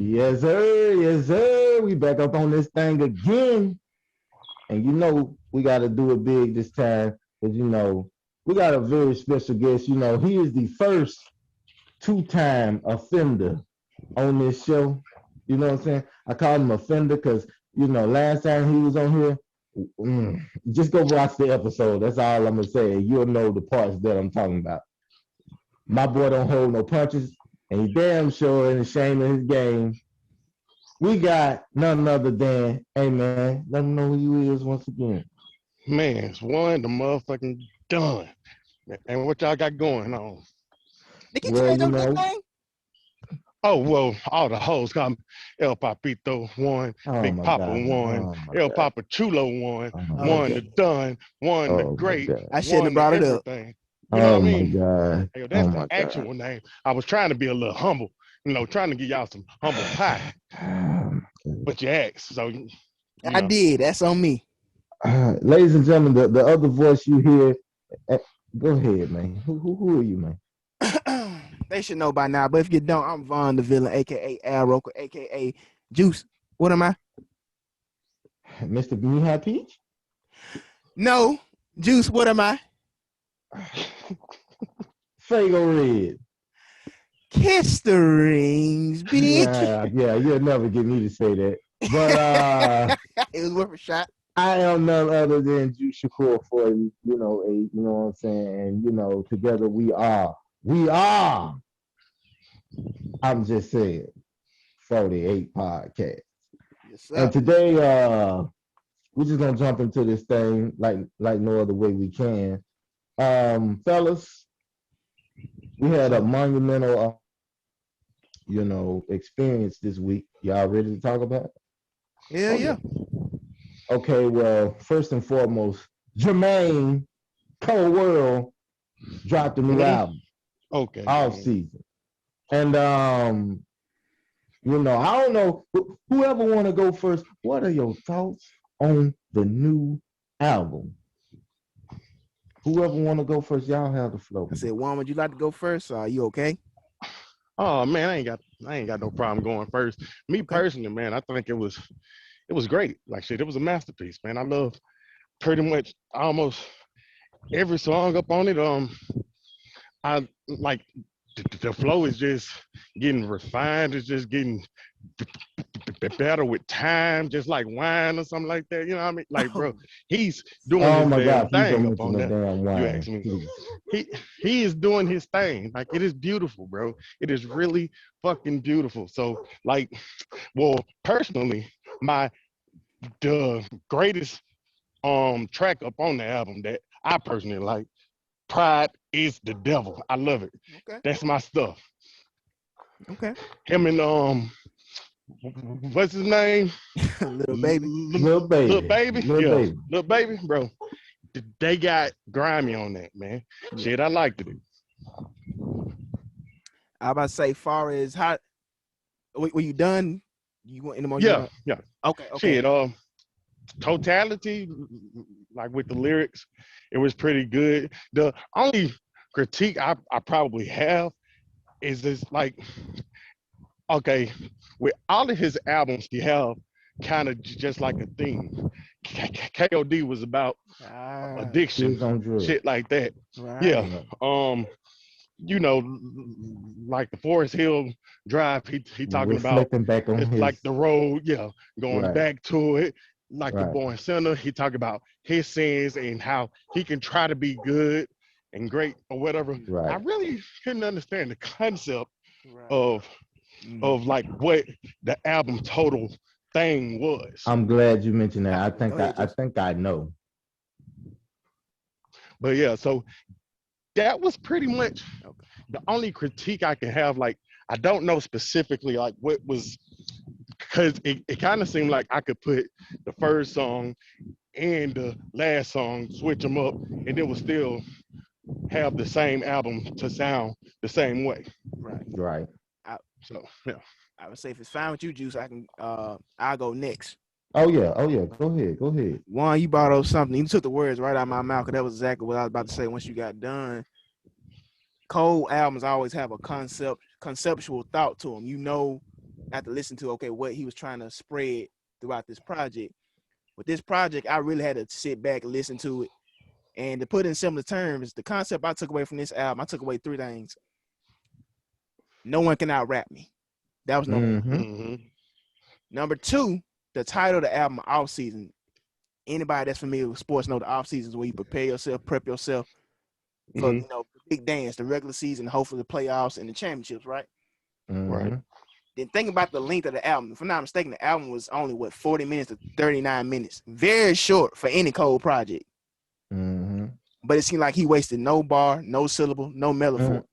Yes, sir. Yes, sir. We back up on this thing again. And we got to do it big this time because, we got a very special guest. He is the first two-time offender on this show. You know what I'm saying? I call him offender because, last time he was on here, just go watch the episode. That's all I'm going to say. You'll know the parts that I'm talking about. My boy don't hold no punches, and he damn sure ain't ashamed of his game. We got none other than, hey man, let him know who you is once again. Man, it's one the motherfucking done. And what y'all got going on? Did you change your nickname? Oh, well, all the hoes come. El Papito one, Big Papa one, El Papa Chulo one, one the done, one the great, I shouldn't have brought it up. You know what I mean? God. Hey, that's the actual name. I was trying to be a little humble, trying to give y'all some humble pie. But you asked, so I did. That's on me. Ladies and gentlemen, the other voice you hear, go ahead, man. Who are you, man? They should know by now, but if you don't, I'm Von the Villain, aka Al Roker, aka Juice. What am I? Mr. Mihai Peach? No, Juice. What am I? Fago Red. Kiss the rings, bitch. Yeah, you'll never get me to say that. But it was worth a shot. I am none other than Juice Shakur for you know what I'm saying? And together we are. I'm just saying, 48 podcast. Yes, sir. And today, we're just gonna jump into this thing like no other way we can. Fellas, we had a monumental, experience this week. Y'all ready to talk about it? Yeah. Okay, well, first and foremost, Jermaine Cold World dropped a new album. Okay. Offseason. And I don't know, whoever want to go first, what are your thoughts on the new album? Whoever want to go first, y'all have the floor. I said, Juan, would you like to go first? Are you okay? Oh man, I ain't got no problem going first. Me personally, man, I think it was great. Like shit, it was a masterpiece, man. I love pretty much almost every song up on it. I like the flow is just getting refined. It's just getting better with time, just like wine or something like that. You know what I mean? Like, bro, he's doing his damn thing up on that. You ask me. He is doing his thing. Like, it is beautiful, bro. It is really fucking beautiful. So, like, well, personally, the greatest track up on the album that I personally like, Pride is the Devil. I love it. Okay. That's my stuff. Okay. Him and what's his name? Little baby. Little baby, bro. They got grimy on that, man. Shit, I liked it. I about to say, far as how were you done? You want any more? Yeah. Okay. Shit, totality, like with the lyrics, it was pretty good. The only critique I probably have is this, like, okay, with all of his albums, he have kind of just like a theme. KOD was about addiction, shit like that. Right. Yeah. Like the Forest Hill Drive, he talking about back on it's his... like the road, going back to it. Like the Right. Born Sinner, he talk about his sins and how he can try to be good and great or whatever. Right. I really couldn't understand the concept of like what the album total thing was. I'm glad you mentioned that. I think I know. But yeah, so that was pretty much the only critique I can have. Like, I don't know specifically like what was, because it kind of seemed like I could put the first song and the last song, switch them up, and it would still have the same album to sound the same way. Right. So yeah. I would say if it's fine with you, Juice, I can I'll go next. Oh yeah. Go ahead. Juan, you brought up something. You took the words right out of my mouth, because that was exactly what I was about to say once you got done. Cole albums always have a conceptual thought to them. I had to listen to what he was trying to spread throughout this project. With this project, I really had to sit back and listen to it. And to put it in similar terms, the concept I took away from this album, I took away 3 things. No one can out rap me. That was number 1. Mm-hmm. Number 2, the title of the album, Off Season. Anybody that's familiar with sports know the off season is where you prepare yourself, prep yourself for Mm-hmm. the big dance, the regular season, hopefully the playoffs and the championships, right? Right. Then think about the length of the album. If I'm not mistaken, the album was only 40 minutes to 39 minutes. Very short for any Cole project. But it seemed like he wasted no bar, no syllable, no metaphor.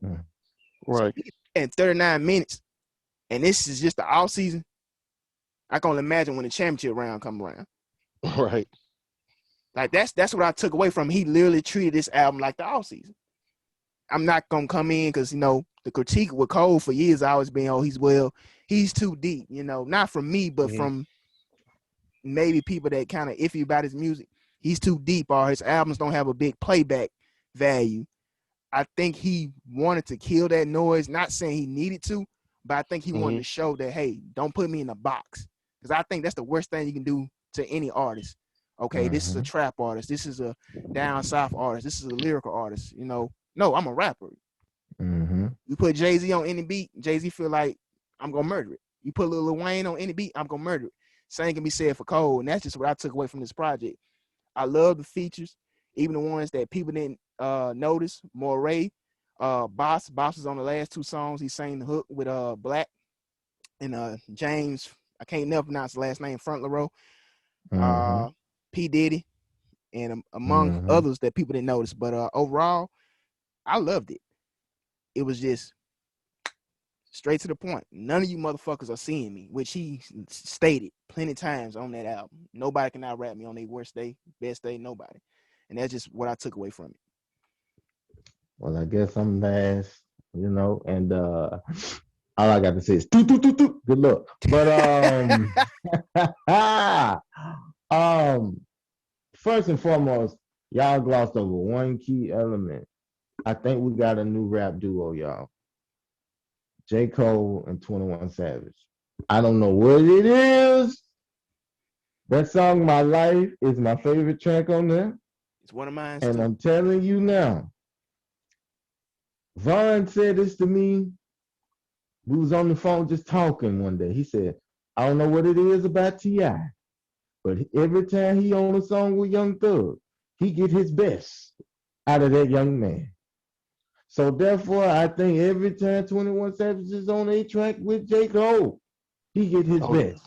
Right. So, and 39 minutes, and this is just the off season. I can only imagine when the championship round come around. Right. Like that's what I took away from him. He literally treated this album like the off season. I'm not gonna come in because the critique with Cole for years always been, he's too deep. Not from me, but from maybe people that kind of iffy about his music. He's too deep, or his albums don't have a big playback value. I think he wanted to kill that noise. Not saying he needed to, but I think he wanted to show that, hey, don't put me in a box, because I think that's the worst thing you can do to any artist. Okay, this is a trap artist. This is a down south artist. This is a lyrical artist. No, I'm a rapper. You put Jay-Z on any beat, Jay-Z feel like I'm gonna murder it. You put Lil Wayne on any beat, I'm gonna murder it. Same can be said for Cole, and that's just what I took away from this project. I love the features, even the ones that people didn't notice. Moray, Boss was on the last 2 songs. He sang the hook with Black and James. I can't never pronounce the last name. Front Row. P Diddy, and among others that people didn't notice. But overall, I loved it. It was just straight to the point. None of you motherfuckers are seeing me, which he stated plenty of times on that album. Nobody can out rap me on their worst day, best day, nobody. And that's just what I took away from it. Well, I guess I'm last, and all I got to say is toot, toot, toot, toot. Good luck. But first and foremost, y'all glossed over one key element. I think we got a new rap duo, y'all. J. Cole and 21 Savage. I don't know what it is. That song, My Life, is my favorite track on there. It's one of mine, and too. I'm telling you now, Vaughn said this to me. We was on the phone just talking one day. He said, I don't know what it is about T.I., but every time he on a song with Young Thug, he get his best out of that young man. So therefore, I think every time 21 Savage is on a track with J. Cole, he get his best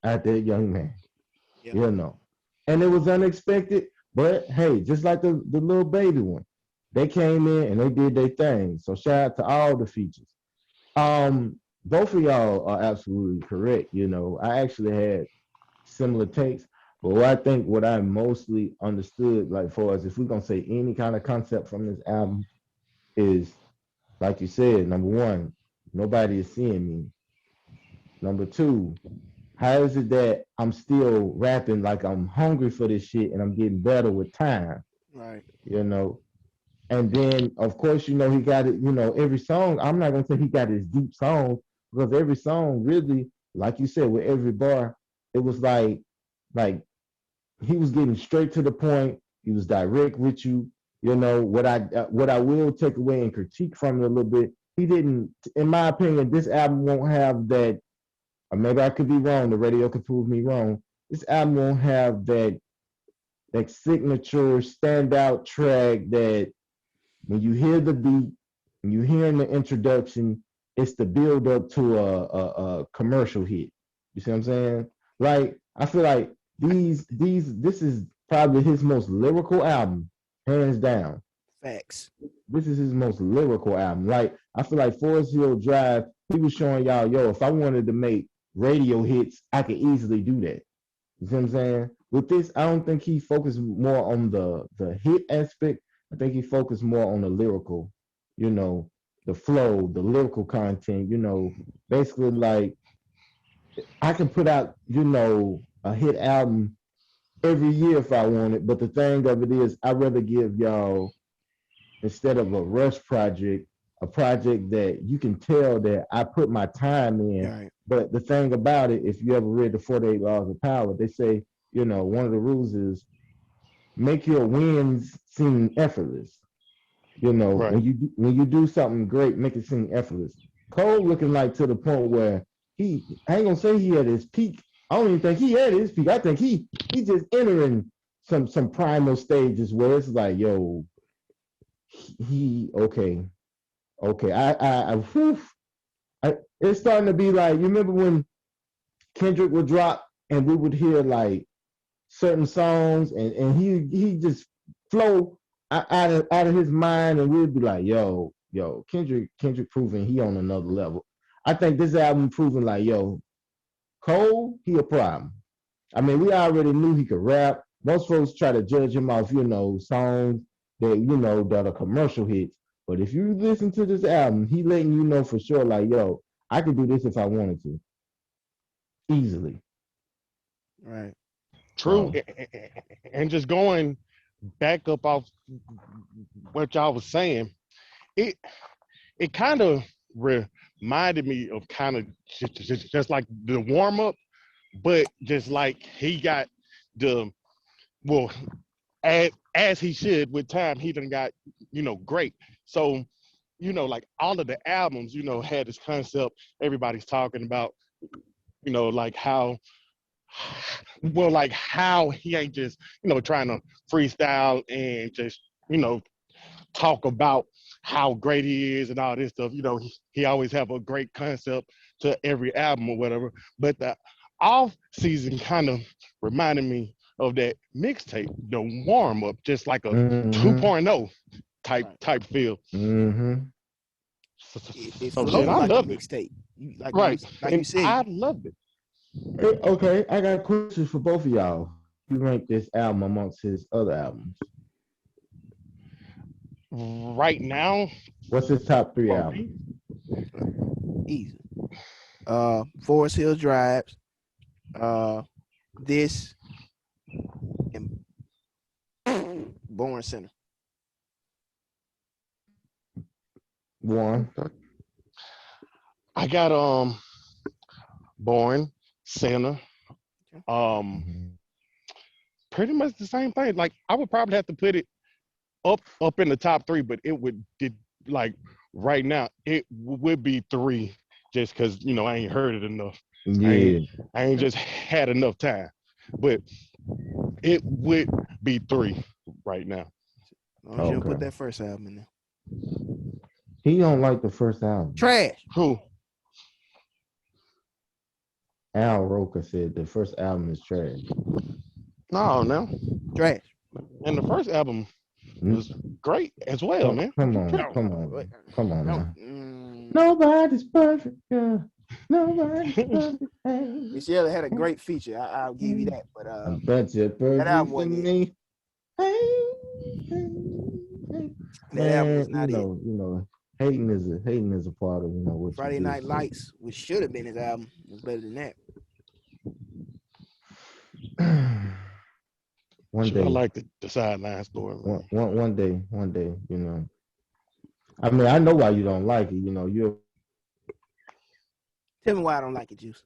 out that young man. Yeah. And it was unexpected, but hey, just like the little baby one, they came in and they did their thing. So shout out to all the features. Both of y'all are absolutely correct. I actually had similar takes, but what I mostly understood, like for us, if we're gonna say any kind of concept from this album, is like you said, number one, nobody is seeing me. Number two, how is it that I'm still rapping like I'm hungry for this shit and I'm getting better with time? Right. And then of course, he got it, every song, I'm not gonna say he got his deep songs, because every song really, like you said, with every bar, it was like he was getting straight to the point. He was direct with you. What I will take away and critique from it a little bit, he didn't, in my opinion, this album won't have that, or maybe I could be wrong, the radio could prove me wrong. This album won't have that signature standout track that when you hear the beat, when you hear in the introduction, it's the build up to a commercial hit. You see what I'm saying? Like, I feel like this is probably his most lyrical album, hands down. Facts. This is his most lyrical album. Like, I feel like Forest Hill Drive, he was showing y'all, if I wanted to make radio hits, I could easily do that. You see what I'm saying? With this, I don't think he focused more on the hit aspect. I think he focused more on the lyrical, the flow, the lyrical content, basically like I can put out, a hit album every year if I wanted. But the thing of it is, I'd rather give y'all, instead of a rush project, a project that you can tell that I put my time in. Right. But the thing about it, if you ever read the 48 Laws of Power, they say, one of the rules is make your wins seem effortless. Right. When you do something great, make it seem effortless. Cole looking like to the point where I ain't gonna say he at his peak. I don't even think he at his peak. I think he just entering some primal stages where it's like, yo, he okay, okay. It's starting to be like, you remember when Kendrick would drop and we would hear like certain songs and he just flow out of his mind and we'd be like, yo, Kendrick proving he on another level. I think this album proving like, yo, Cole, he a problem. I mean, we already knew he could rap. Most folks try to judge him off, songs that are commercial hits. But if you listen to this album, he letting you know for sure, like, yo, I could do this if I wanted to, easily. Right. True. So, And just going back up off what y'all was saying, it it kind of reminded me of kind of just like the warm up, but just like he got the well as he should with time, he done got great. So like all of the albums had this concept everybody's talking about, like how like how he ain't just trying to freestyle and just you know talk about how great he is and all this stuff. He always have a great concept to every album or whatever. But the off season kind of reminded me of that mixtape, the warm up, just like a mm-hmm, 2.0 Right. type feel. mm-hmm. So, It so shit, flowed I like a loved it. mixtape. Right, Like you and said. I loved it. Hey, okay, I got questions for both of y'all. You rank this album amongst his other albums. Right now, What's his top three for albums? me, Easy. Forest Hill Drives, this and Born Center. One. I got Born, Santa, Okay. um, Mhm. pretty much the same thing. Like I would probably have to put it up in the top three, but it would did like right now it would be three just because I ain't heard it enough. I ain't Yeah. I ain't just had enough time, but it would be three right now. As long as you don't put Okay. that first album in there. He don't like the first album. Trash. Who? Al Roker said the first album is trash. No, no. Trash. And the first album Mm, was great as well, man. What Come you on, No. tripping? come on, come on No. now. Nobody's perfect, girl. Nobody's I perfect. Hey, Miss Elliott had a great feature. I'll give you that. But a bunch of that album perfect for wasn't it. me. Hey, hey, hey. That album was Man, not it. hating is a part of what you Friday do. Night So Lights, which should have been his album, was better than that. one day, like the sideline story, man. one day. I mean, I know why you don't like it. You're a Tell me why I don't like it, Juice.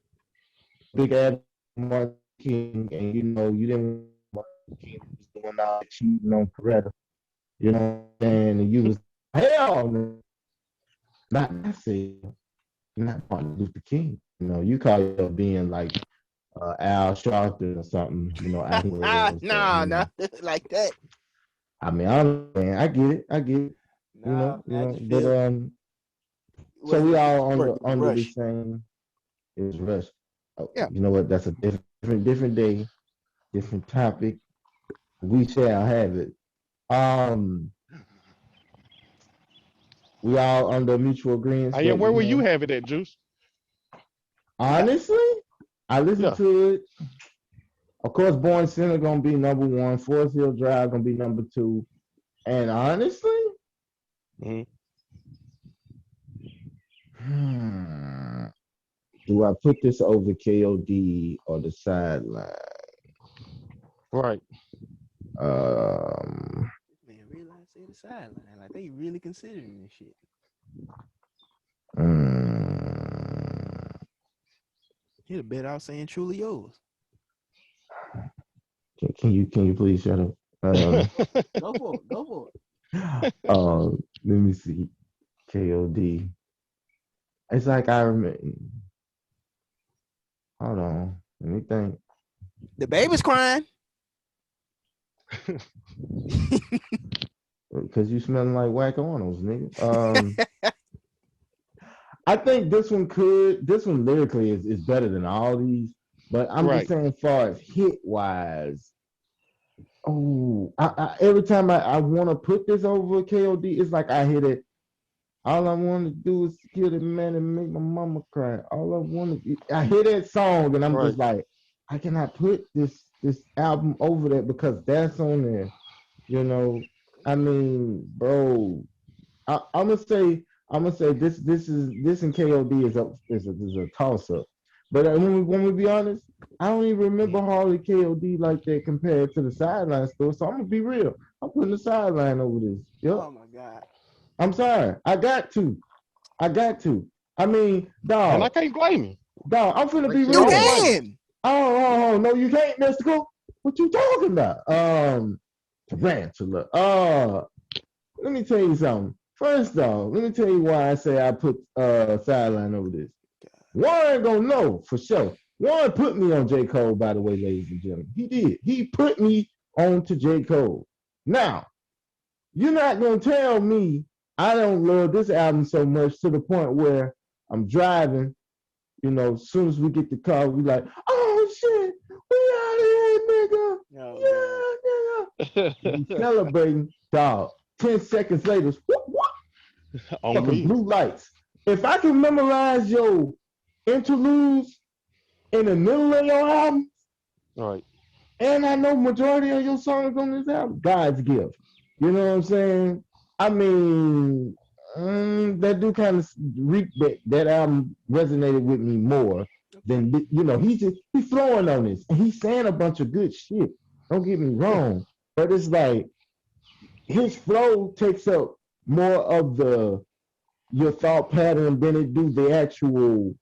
big ad Martin King, and you didn't want Martin King was doing all that cheating on Coretta. You know what I'm saying? And you was hell, no. Not myself, not Martin Luther King. You call yourself being like Al Sharpton or something. Out here was, but nah, nah, like that. I mean, I get it, Nah, man, I just but feel it so wasn't we as all good under as under the Rush. same. It was Rush. Oh, Yeah. you know what? That's a different day, different topic. We shall have it. Um, we all under mutual agreement Yeah, that where will you have it at, Juice? Yeah. honestly, I listened Yeah. to it. Of course, Born Center gonna be number one. Forest Hill Drive gonna be number two. And honestly, Mm-hmm. hmm, do I put this over KOD or the sideline? Right. Um, Man, realize they the sideline. Like they really considering this shit. He'd have bet out saying truly yours. Can you please shut up? Go for it. Go for it. Let me see. KOD. It's like I remember. Hold on. Let me think. The baby's crying. Because you smelling like whack Arnold's, nigga. I think this one lyrically is better than all these, but I'm just saying, as far as hit wise, every time I want to put this over KOD, it's like I hit it. All I want to do is kill the man and make my mama cry. I hear that song and I'm just like, I cannot put this album over that because that's on there. You know, I mean, bro, I'm gonna say this and KOD is a toss up. But when we be honest, I don't even remember hardly KOD like that compared to the sideline store. So I'm gonna be real. I'm putting the sideline over this. Yep. Oh my God. I'm sorry. I got to. I mean, dog. And I can't blame you. Dog, I'm finna be You real. can. Oh, no, you can't, Mystical. What you talking about? Tarantula. Let me tell you something. First off, let me tell you why I say I put sideline over this. Warren gonna know for sure. Warren put me on J. Cole, by the way, ladies and gentlemen. He did. He put me on to J. Cole. Now, you're not gonna tell me I don't love this album so much to the point where I'm driving, as soon as we get the car, we like, oh shit, we out here, nigga. Yeah. We celebrating, dog. 10 seconds later, whoop, fucking blue lights. If I can memorize your interludes in the middle of your album, and I know majority of your songs on this album, God's gift. You know what I'm saying? I mean, that do kind of that album resonated with me more than he's flowing on this and he's saying a bunch of good shit. Don't get me wrong, but it's like his flow takes up more of your thought pattern than it do the actual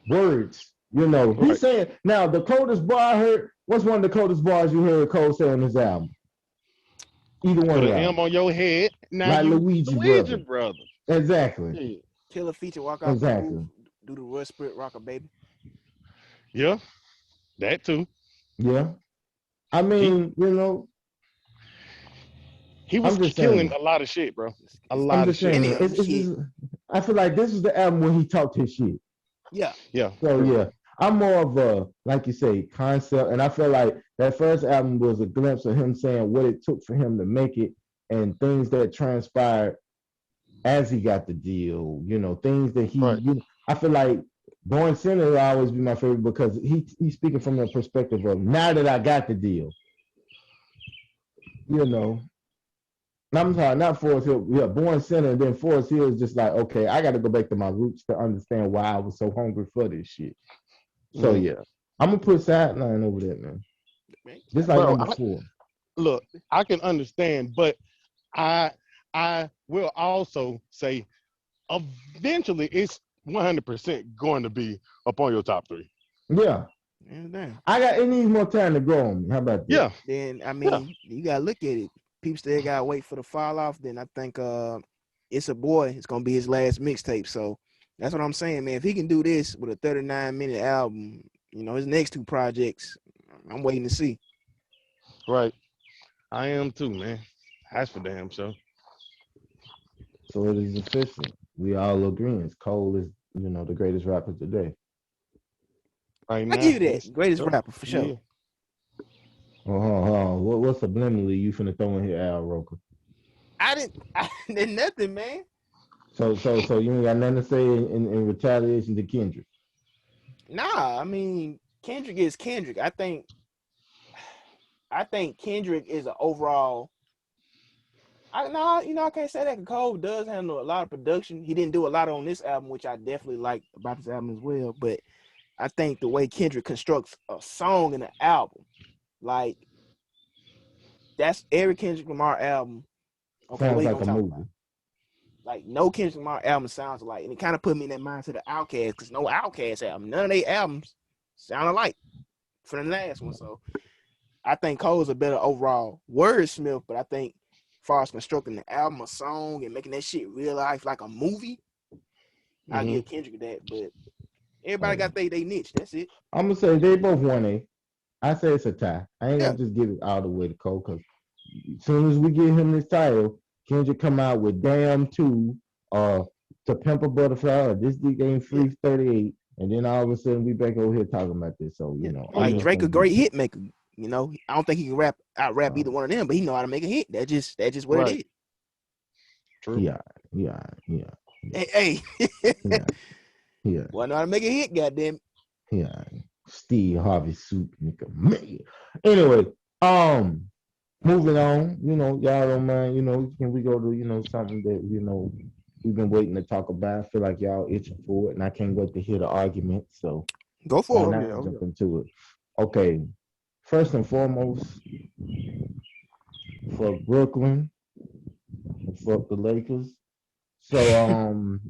words. He's saying now the coldest bar I heard. What's one of the coldest bars you heard Cole say on this album? Either one Put of an them. M on your head. Now like you Luigi brother. Exactly. Yeah. Killer feature, walk out the roof, do the Rush Sprit Rocker, baby. Yeah, that too. Yeah. I mean, he was killing a lot of shit, bro. A lot of shit. I feel like this is the album where he talked his shit. Yeah. So yeah, I'm more of a, like you say, concept, and I feel like that first album was a glimpse of him saying what it took for him to make it and things that transpired as he got the deal. Things that he, I feel like Born Sinner will always be my favorite because he's speaking from the perspective of now that I got the deal. I'm sorry, not Forest Hill. Yeah, Born Sinner, and then Forest Hill is just like, okay, I got to go back to my roots to understand why I was so hungry for this shit. So yeah, I'm gonna put sideline over that, man. This like number 4. Look, I can understand, but I will also say, eventually, it's 100% going to be up on your top 3. Yeah. It needs more time to grow on me. How about that? Yeah. Then I mean, you gotta look at it. People still gotta wait for the fall off. Then I think It's a Boy. It's gonna be his last mixtape. So that's what I'm saying, man. If he can do this with a 39-minute album, his next 2 projects, I'm waiting to see. Right. I am too, man. That's for damn sure. So it is official. We all agree. Cole is, the greatest rapper today. Right now, I give you that. Greatest rapper for sure. Yeah. What's subliminally you finna throw in here, Al Roker? I did nothing, man. So you ain't got nothing to say in retaliation to Kendrick? Nah, I mean, Kendrick is Kendrick. I think Kendrick is an overall. I can't say that. Cole does handle a lot of production. He didn't do a lot on this album, which I definitely like about this album as well. But I think the way Kendrick constructs a song in an album, like that's every Kendrick Lamar album. Okay, sounds like a movie. like no Kendrick Lamar album sounds alike, and it kind of put me in that mindset of Outkast, because no Outkast album, none of their albums sound alike from the last one. So I think Cole's a better overall wordsmith, but I think as far as constructing the album, a song, and making that shit real life like a movie, I give Kendrick that. But everybody got their niche. That's it. I'm gonna say they both 1A. I say it's a tie. I ain't Yeah. gonna just give it all the way to Cole, because as soon as we get him this title, Kendrick come out with Damn 2 or To Pimp a Butterfly or This Dick Ain't Free 38, and then all of a sudden we back over here talking about this. So, you know. Like Drake, a great hit maker. You know, I don't think he can out rap either one of them, but he know how to make a hit. That's just what it is. True. Yeah. Hey. Yeah. Well, I know how to make a hit, goddamn. Yeah. Steve Harvey suit, nigga. Man. Anyway, moving on, you know, y'all don't mind, you know, can we go to, you know, something that, you know, we've been waiting to talk about. I feel like y'all itching for it, and I can't wait to hear the argument. So go for it. Now jump into it. Okay. First and foremost, for Brooklyn, fuck the Lakers. So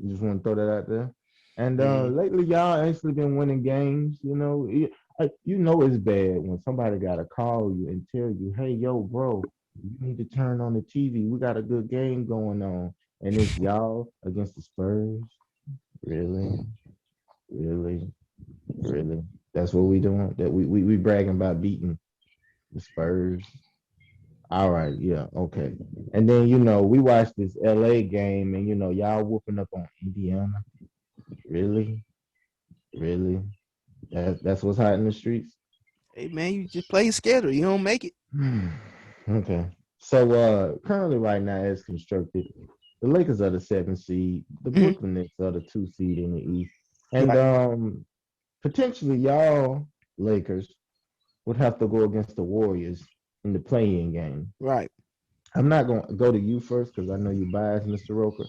just want to throw that out there. And lately, y'all actually been winning games. You know, it's bad when somebody gotta call you and tell you, "Hey, yo, bro, you need to turn on the TV. We got a good game going on." And it's y'all against the Spurs. Really? That's what we doing? That we bragging about beating the Spurs. All right, yeah, okay. And then, you know, we watched this LA game, and, you know, y'all whooping up on Indiana. Really? That's what's hot in the streets? Hey, man, you just play your schedule. You don't make it. Okay. So, currently right now, as constructed, the Lakers are the 7th seed. The Brooklyn Nets are the 2 seed in the East. And potentially y'all, Lakers, would have to go against the Warriors in the play-in game. Right. I'm not going to go to you first because I know you biased, Mr. Roker.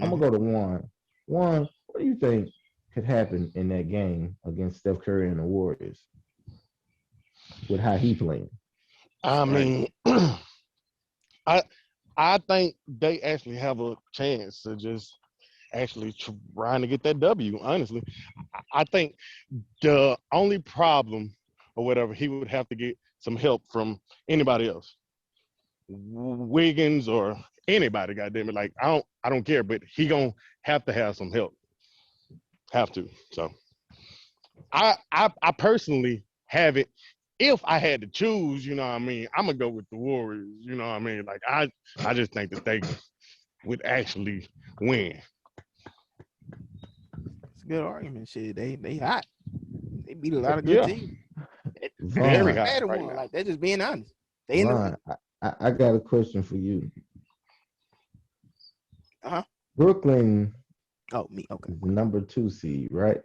I'm going to go to Juan. Juan, what do you think could happen in that game against Steph Curry and the Warriors with how he playing? I mean, I think they actually have a chance to just actually trying to get that W, honestly. I think the only problem or whatever, he would have to get some help from anybody else. Wiggins or anybody, goddamn it. Like, I don't care, but he gonna have to have some help. Have to. So I personally have it. If I had to choose, you know what I mean, I'm gonna go with the Warriors, you know what I mean? Like, I just think that they would actually win. It's a good argument. Shit, they hot. They beat a lot of good teams. Very hot right now. Like, they're just being honest. I got a question for you. Brooklyn. Oh, me. Okay. Is the number 2 seed, right?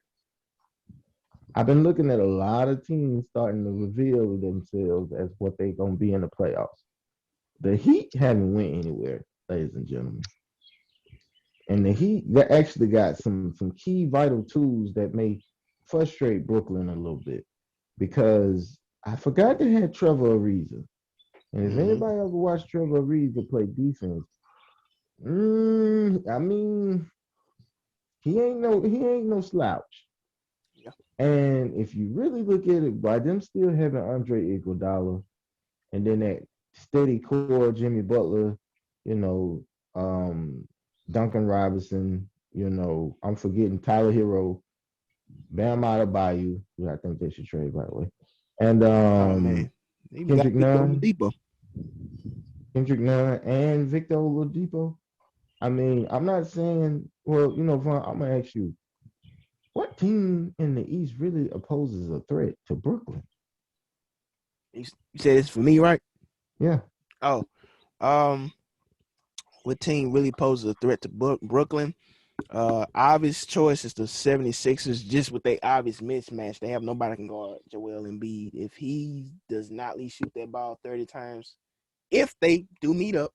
I've been looking at a lot of teams starting to reveal themselves as what they're gonna be in the playoffs. The Heat haven't went anywhere, ladies and gentlemen. And the Heat, they actually got some key vital tools that may frustrate Brooklyn a little bit, because I forgot they had Trevor Ariza. And if anybody ever watched Trevor Ariza play defense, I mean, he ain't no slouch. Yeah. And if you really look at it, by them still having Andre Iguodala, and then that steady core, Jimmy Butler, you know, Duncan Robinson, you know, I'm forgetting Tyler Hero, Bam Adebayo, who I think they should trade, by the way. And Kendrick Nunn and Victor Oladipo. I mean, I'm not saying, well, you know, Vaughn, I'm gonna ask you, what team in the East really opposes a threat to Brooklyn? You said it's for me, right? Yeah. Oh, what team really poses a threat to Brooklyn? Obvious choice is the 76ers, just with their obvious mismatch. They have nobody that can guard Joel Embiid. If he does not at least shoot that ball 30 times, if they do meet up,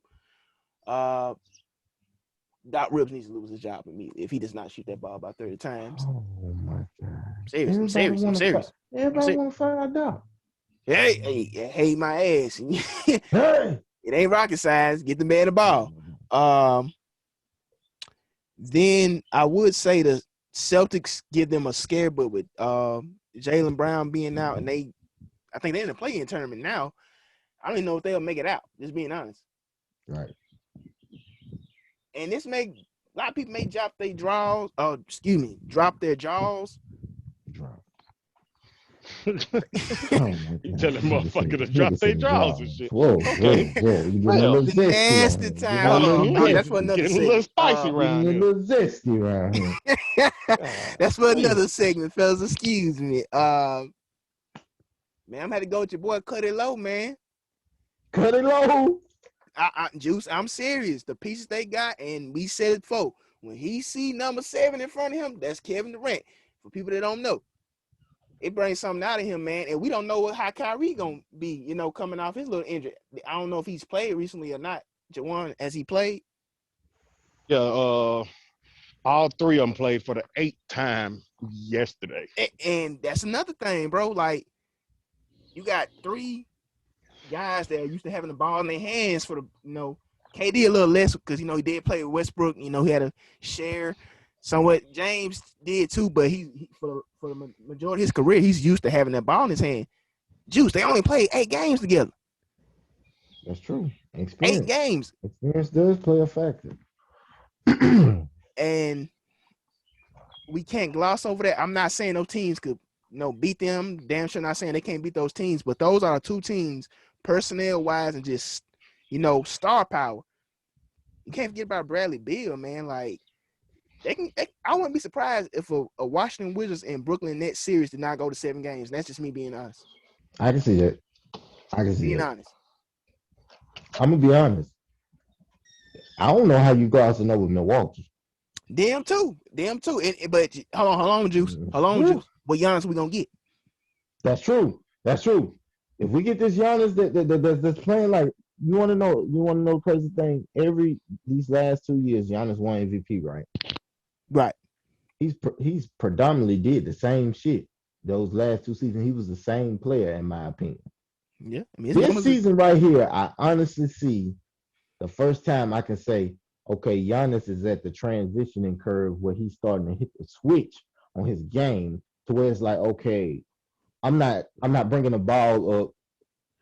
Doc Rivers needs to lose his job immediately if he does not shoot that ball about 30 times. Oh my God. I'm serious. Everybody want to find out Doc. Hey, my ass. Hey. It ain't rocket science. Get the man the ball. Then I would say the Celtics give them a scare, but with Jaylen Brown being out, and I think they're in the play-in tournament now. I don't even know if they'll make it out. Just being honest. Right. And this a lot of people may drop their draws. Drop their jaws. Drop. You tell that motherfucker to drop their jaws and shit. Whoa, Okay. whoa. You getting a Well, little The zesty nasty around time. here. Hold on. Yeah, That's for another getting a little segment. spicy around Getting a here. little zesty around here. That's for another segment, fellas. Excuse me. Man, I'm had to go with your boy Cut It Low, man. Cut it low. Juice, I'm serious. The pieces they got, and we said it before. When he see number 7 in front of him, that's Kevin Durant. For people that don't know, it brings something out of him, man. And we don't know how Kyrie gonna be, coming off his little injury. I don't know if he's played recently or not. Jawan, has he played? Yeah, all three of them played for the 8th time yesterday. And that's another thing, bro. Like, you got 3 guys that are used to having the ball in their hands for the, KD a little less because, he did play with Westbrook. He had a share somewhat. James did too, but he for the majority of his career, he's used to having that ball in his hand. Juice, they only played 8 games together. That's true. Experience. 8 games. Experience does play a factor. And we can't gloss over that. I'm not saying those teams could, beat them. Damn sure not saying they can't beat those teams, but those are the 2 teams, personnel-wise and just, star power. You can't forget about Bradley Beal, man. Like, I wouldn't be surprised if a Washington Wizards and Brooklyn Nets series did not go to 7 games. And that's just me being honest. I can see that. Being honest. I'm gonna be honest. I don't know how you glossing over Milwaukee. Them too. But hold on, Juice. Juice. What Giannis we gonna get? That's true. If we get this Giannis that's playing like you want to know the crazy thing. These last 2 years, Giannis won MVP, right? Right. He's predominantly did the same shit. Those last 2 seasons, he was the same player, in my opinion. Yeah, this season right here, I honestly see the first time I can say, okay, Giannis is at the transitioning curve where he's starting to hit the switch on his game to where it's like, okay, I'm not bringing the ball up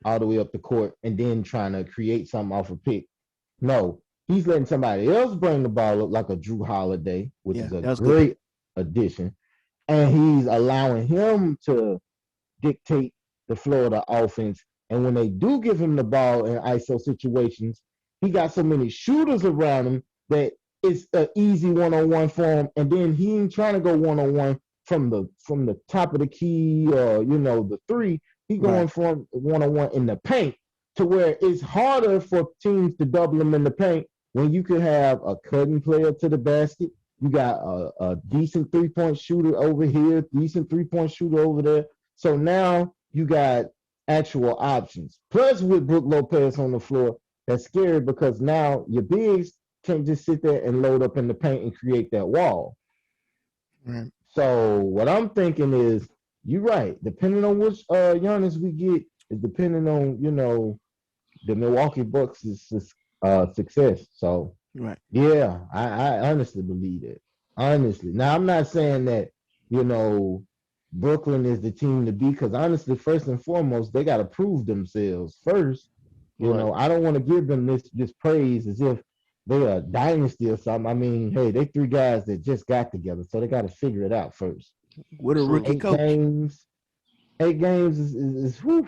all the way up the court and then trying to create something off a pick. No, he's letting somebody else bring the ball up like a Drew Holiday, which is a great addition. And he's allowing him to dictate the flow of the offense. And when they do give him the ball in ISO situations, he got so many shooters around him that it's an easy one-on-one for him. And then he ain't trying to go one-on-one from the top of the key or the 3. He going from one-on-one in the paint to where it's harder for teams to double him in the paint when you could have a cutting player to the basket. You got a decent 3-point shooter over here, decent 3-point shooter over there. So now you got actual options. Plus with Brook Lopez on the floor, that's scary because now your bigs can't just sit there and load up in the paint and create that wall. Right. So what I'm thinking is, you're right. Depending on which Giannis we get is depending on the Milwaukee Bucks' success. So yeah, I honestly believe it. Honestly, now I'm not saying that Brooklyn is the team to beat because honestly, first and foremost, they got to prove themselves first. I don't want to give them this praise as if they're a dynasty or something. I mean, hey, they 3 guys that just got together, so they got to figure it out first. What a rookie coach. 8 games is whew.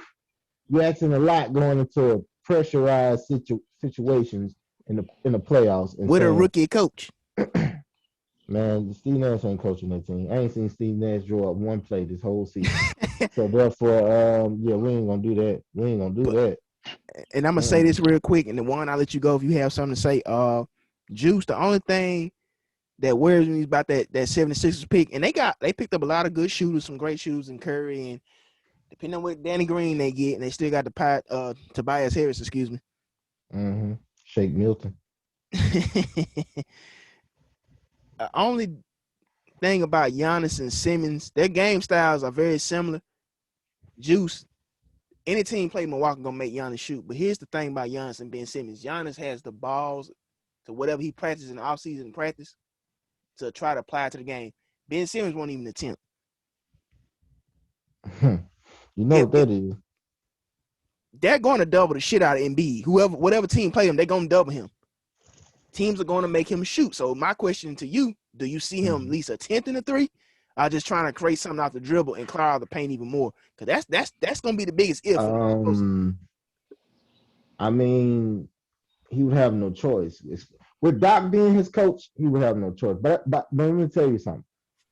You're asking a lot going into pressurized situations in the playoffs. And what a rookie coach. Man, Steve Nash ain't coaching that team. I ain't seen Steve Nash draw up 1 play this whole season. So therefore, we ain't gonna do that. And I'm gonna say this real quick, and the one I'll let you go if you have something to say. Juice, the only thing that worries me about that 76ers pick, and they picked up a lot of good shooters, some great shooters in Curry, and depending on what Danny Green they get, and they still got the Tobias Harris, excuse me. Mm-hmm. Shake Milton. Only thing about Giannis and Simmons, their game styles are very similar. Juice, any team play Milwaukee gonna make Giannis shoot. But here's the thing about Giannis and Ben Simmons. Giannis has the balls to whatever he practices in the offseason practice. to try to apply to the game. Ben Simmons won't even attempt. You know what that is. They're going to double the shit out of Embiid. Whatever team play him, they're going to double him. Teams are going to make him shoot. So my question to you, do you see him at least attempting a three? Just trying to create something out the dribble and clear out the paint even more? Because that's going to be the biggest if. I mean, he would have no choice. With Doc being his coach, he would have no choice. But let me tell you something.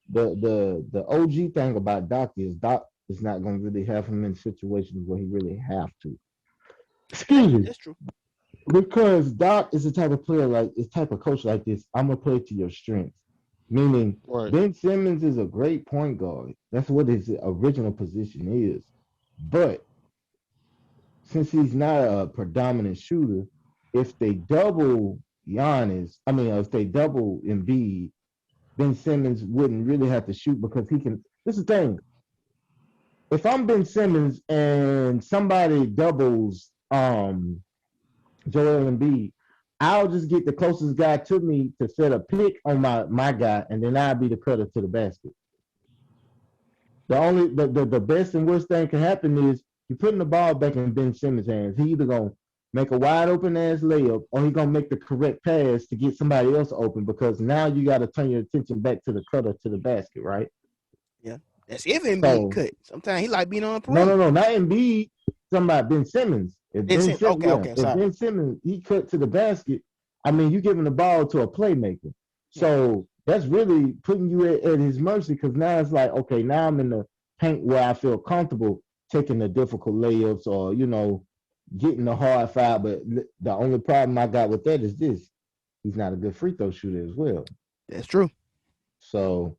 The OG thing about Doc is not going to really have him in situations where he really have to. Excuse me. That's true. Because Doc is the type of player type of coach like this. I'm gonna play to your strengths. Meaning, right. Ben Simmons is a great point guard. That's what his original position is. But since he's not a predominant shooter, if they double if they double Embiid, Ben Simmons wouldn't really have to shoot because he can. This is the thing. If I'm Ben Simmons and somebody doubles Joel Embiid, I'll just get the closest guy to me to set a pick on my guy, and then I'll be the cutter to the basket. The best and worst thing can happen is you're putting the ball back in Ben Simmons' hands. He either gonna make a wide open ass layup or he gonna make the correct pass to get somebody else open because now you got to turn your attention back to the cutter to the basket, right? Yeah, that's if Embiid cut. Sometimes he like being on the perimeter. No, not Embiid. Talking about Ben Simmons. If Ben Simmons he cut to the basket, I mean you giving the ball to a playmaker. So that's really putting you at his mercy because now it's like, okay, now I'm in the paint where I feel comfortable taking the difficult layups or, getting the hard foul. But the only problem I got with that is this. He's not a good free throw shooter as well. That's true. So,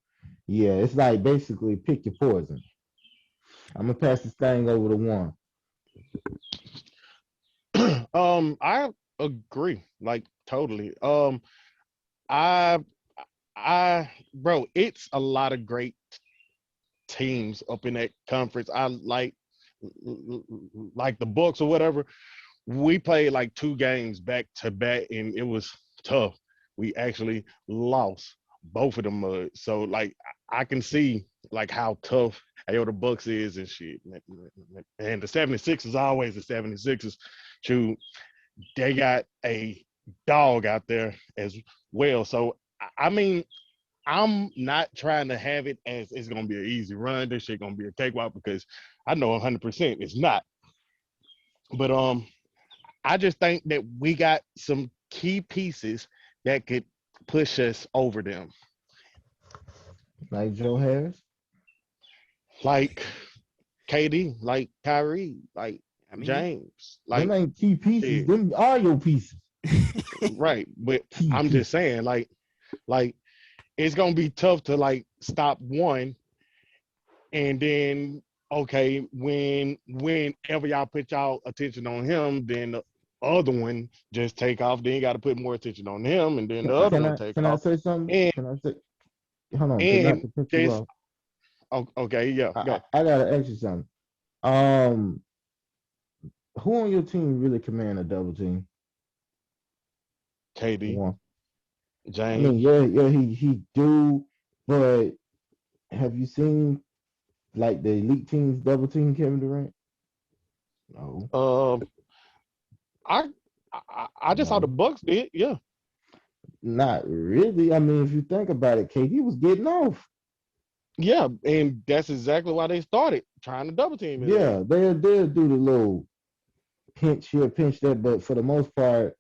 yeah, it's like basically pick your poison. I'm going to pass this thing over to Wan. I agree, like totally. Bro, it's a lot of great teams up in that conference. I like the Bucks or whatever. We played like 2 games back to back, and it was tough. We actually lost both of them. So like I can see like how tough the Bucks is and shit. And the 76ers always the 76ers. Shoot, they got a dog out there as well. So I mean, I'm not trying to have it as it's gonna be an easy run. This shit gonna be a cakewalk because I know 100% it's not. But I just think that we got some key pieces that could push us over them. Like Joe Harris? Like KD, like Kyrie, like James. Like them ain't key pieces, them are your pieces. Right. But I'm just saying, like it's gonna be tough to like stop one and then okay, whenever y'all put y'all attention on him, then the other one just take off. Then you got to put more attention on him, and then the other one take off. Can I say something? Can I say? Hold on. Not to put you off. Okay, yeah. Go. I gotta ask you something. Who on your team really command a double team? KD. James. I mean, yeah, he do, but have you seen like the elite teams double team Kevin Durant? No. I just saw the Bucks did, yeah. Not really. I mean, if you think about it, KD was getting off. Yeah, and that's exactly why they started trying to double team. Yeah, they'll do the little pinch here, pinch there, but for the most part,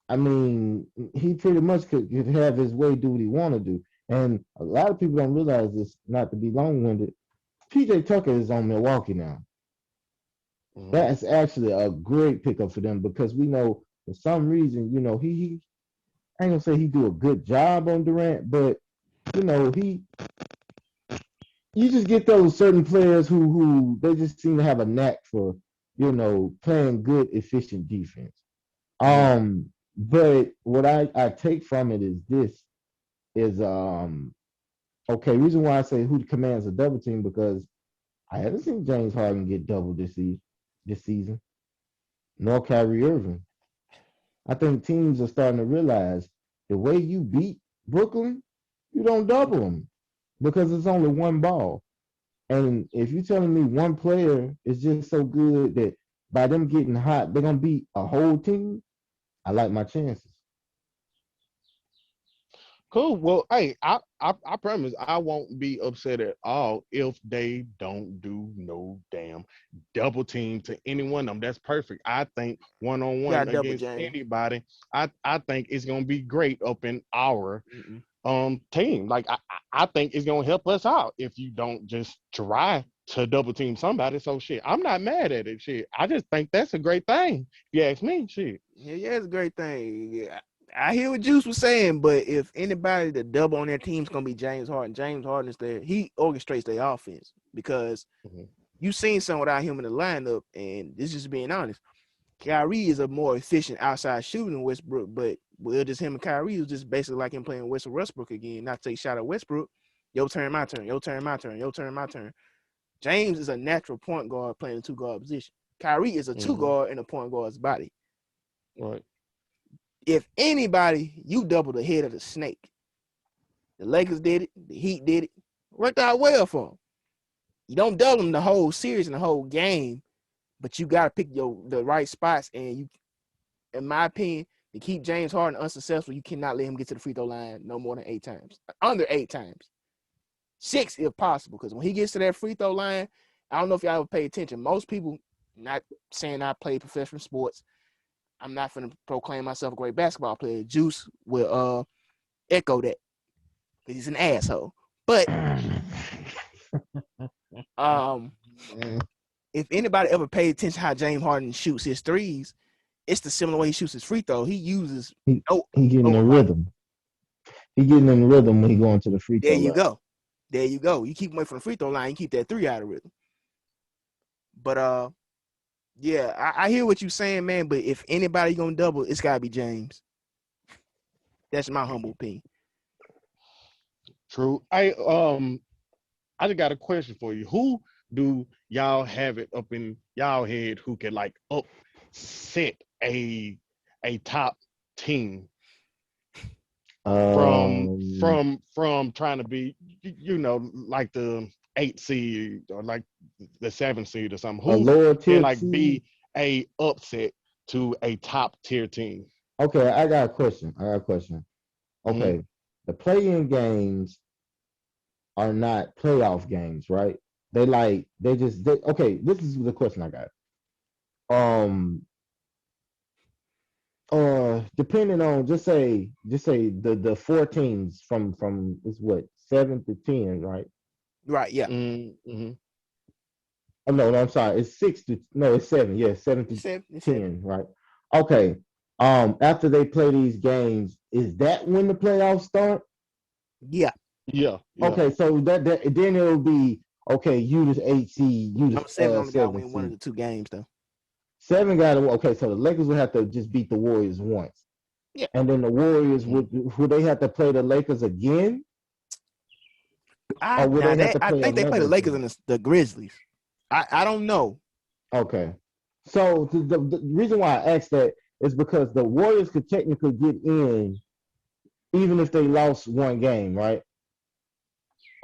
I mean, he pretty much could have his way, do what he want to do. And a lot of people don't realize this, not to be long-winded. PJ Tucker is on Milwaukee now. Mm-hmm. That's actually a great pickup for them because we know for some reason, he I ain't gonna say he do a good job on Durant, but you just get those certain players who they just seem to have a knack for, playing good, efficient defense. Mm-hmm. But what I take from it is okay, reason why I say who commands a double team because I haven't seen James Harden get double this season, nor Kyrie Irving. I think teams are starting to realize the way you beat Brooklyn You don't double them because it's only one ball. And if you're telling me one player is just so good that by them getting hot, they're gonna beat a whole team, I like my chances. Cool. Well, hey, I promise I won't be upset at all if they don't do no damn double team to any one of them. That's perfect. I think one on You got one to double against James. anybody, I think it's gonna be great up in our Mm-mm. team. Like I think it's gonna help us out if you don't just try to double team somebody. So shit, I'm not mad at it. Shit, I just think that's a great thing. If you ask me, shit. Yeah, it's a great thing. Yeah, I hear what Juice was saying, but if anybody to double on their team is gonna be James Harden. James Harden is there. He orchestrates their offense because Mhm. you seen some without him in the lineup, and this is just being honest. Kyrie is a more efficient outside shooter than Westbrook, but well, just him and Kyrie was just basically like him playing Westbrook again. Not take shot at Westbrook. Your turn, my turn. Your turn, my turn. Your turn, my turn. James is a natural point guard playing a two guard position. Kyrie is a two Mhm. guard in a point guard's body. Right. If anybody, you double the head of the snake. The Lakers did it. The Heat did it. Worked out well for them. You don't double them the whole series and the whole game, but you got to pick the right spots. And you, in my opinion, to keep James Harden unsuccessful, you cannot let him get to the free throw line no more than 8 times. Under 8 times. 6 if possible, because when he gets to that free throw line, I don't know if y'all ever pay attention. Most people, not saying I play professional sports, I'm not going to proclaim myself a great basketball player. Juice will echo that because he's an asshole. But um, if anybody ever paid attention to how James Harden shoots his threes, it's the similar way he shoots his free throw. He uses he no he getting a overbody. rhythm. He getting in rhythm when he going to the free There throw you line. go. There you go. You keep him away from the free throw line, you keep that 3 out of rhythm. But yeah, I hear what you're saying, man. But if anybody gonna double, it's gotta be James. That's my humble opinion. True. I just got a question for you. Who do y'all have it up in y'all head who can like upset a top team from Um, trying to be like the 8 seed or like the 7 seed or something? a Who lower can tier like team. be a upset to a top tier team? Okay, I got a question. Hmm. Okay, the play-in games are not playoff games, right? Okay, this is the question I got. Um depending on just say the 4 teams from it's what 7 to 10, right? Right? Yeah. Mm-hmm. Oh no, I'm sorry, it's 6 to no, it's 7, yeah, seven It's to seven. It's seven. ten, right? Okay. After they play these games, is that when the playoffs start? Yeah. Yeah, yeah. Okay, so that then it'll be okay, you the 8 seed, you Number the 7 only got to seven win one of seed. the 2 games though. Seven got to okay, so the Lakers will have to just beat the Warriors once. Yeah. And then the Warriors Mm-hmm. would they have to play the Lakers again? Or would they have to I play think they play the another Lakers team? and the Grizzlies. I don't know. Okay. So the reason why I asked that is because the Warriors could technically get in even if they lost one game, right?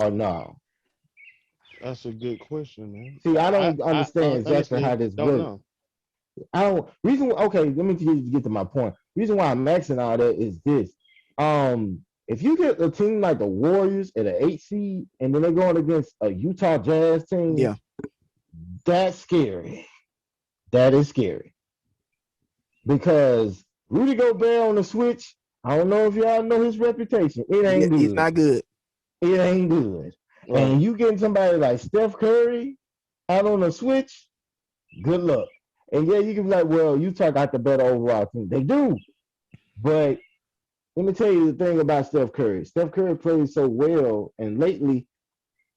Or no? That's a good question, man. See, I I don't understand exactly honestly how this don't works. know. I don't okay, let me get to my point. Reason why I'm asking all that is this. If you get a team like the Warriors at an 8 seed and then they're going against a Utah Jazz team, Yeah. that's scary. That is scary. Because Rudy Gobert on the switch, I don't know if y'all know his reputation. It Yeah. ain't It's good. not good. It ain't good. Right. And you getting somebody like Steph Curry out on the switch, good luck. And yeah, you can be like, well, Utah got the better overall team. They do. But let me tell you the thing about Steph Curry. Steph Curry plays so well, and lately,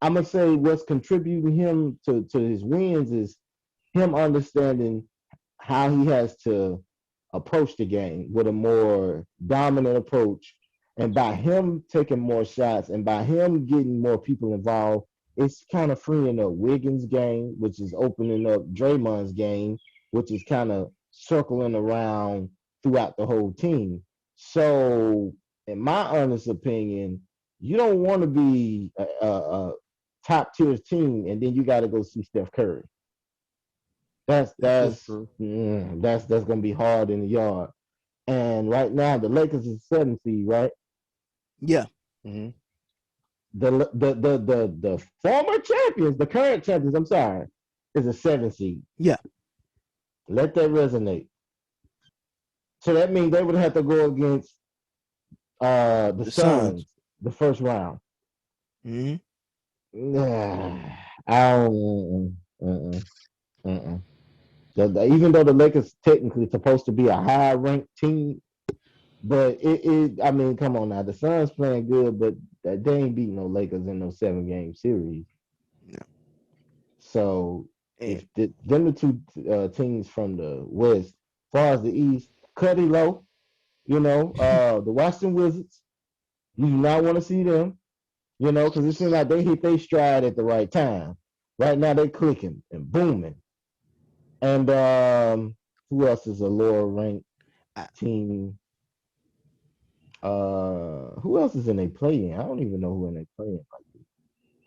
I'm gonna say what's contributing him to his wins is him understanding how he has to approach the game with a more dominant approach. And by him taking more shots and by him getting more people involved, it's kind of freeing up Wiggins' game, which is opening up Draymond's game, which is kind of circling around throughout the whole team. So, in my honest opinion, You don't want to be a top tier team, and then you got to go see Steph Curry. That's That's that's true. that's gonna be hard in the yard. And right now, the Lakers is 7 seed, right? Yeah. Mm-hmm. The former champions, the current champions, I'm sorry, is a 7 seed. Yeah. Let that resonate. So that means they would have to go against the The Suns. Suns the first round. Mm-hmm. I don't. Even though the Lakers technically supposed to be a high ranked team, but I mean, come on now, the Suns playing good, but they ain't beating no Lakers in no 7 game series. No. So And if them the two teams from the West, as far as the East, Cuddy Low, the Washington Wizards, you do not want to see them, because it seems like they hit their stride at the right time. Right now they clicking and booming. And who else is a lower ranked I, team? Who else is in a play-in? I don't even know who in a play-in. I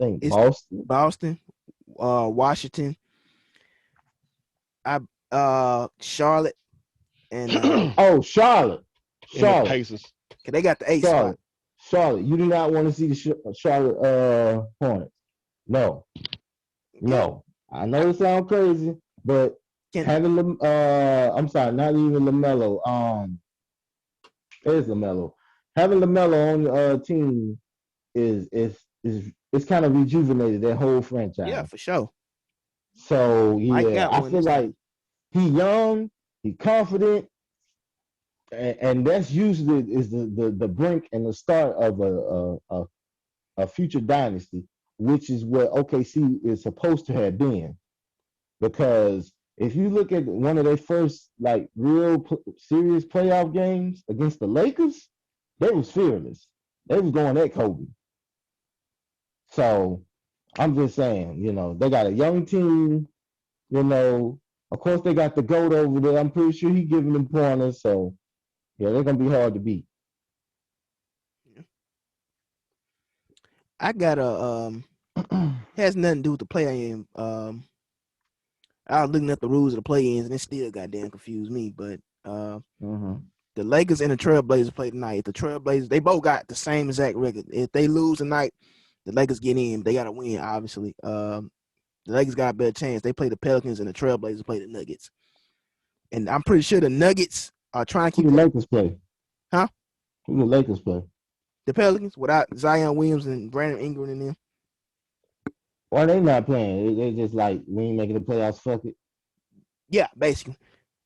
think it's Boston. Boston, Washington, Charlotte, and Oh, Charlotte. And the Charlotte. Pacers. they got the 8th spot. Charlotte. Charlotte. You do not want to see the Charlotte Hornets. No. Okay. No. I know it sounds crazy, but Can having I'm sorry, not even LaMelo. There's LaMelo. Having LaMelo on your team is kind of rejuvenated that whole Yeah, franchise. for sure. So Mike yeah, got I one feel this like time. he young, he confident, and that's usually is the brink and the start of a future dynasty, which is what OKC is supposed to have been. Because if you look at one of their first like real serious playoff games against the Lakers, they was fearless. They was going at Kobe. So I'm just saying, they got a young team. You know, of course they got the goat over there. I'm pretty sure he giving them pointers. So yeah, they're gonna be hard to beat. I got a has nothing to do with the play-in. I was looking at the rules of the play-ins and it still goddamn confused me. But Mm-hmm. the Lakers and the Trailblazers play tonight. The Trailblazers, they both got the same exact record. If they lose tonight, the Lakers get in. They got to win, obviously. The Lakers got a better chance. They play the Pelicans and the Trailblazers play the Nuggets. And I'm pretty sure the Nuggets are trying to Who keep the that. Lakers play? Huh? Who the Lakers play? The Pelicans without Zion Williams and Brandon Ingram and them. Or they not playing? They just like we ain't making the playoffs. Fuck it. Yeah, basically.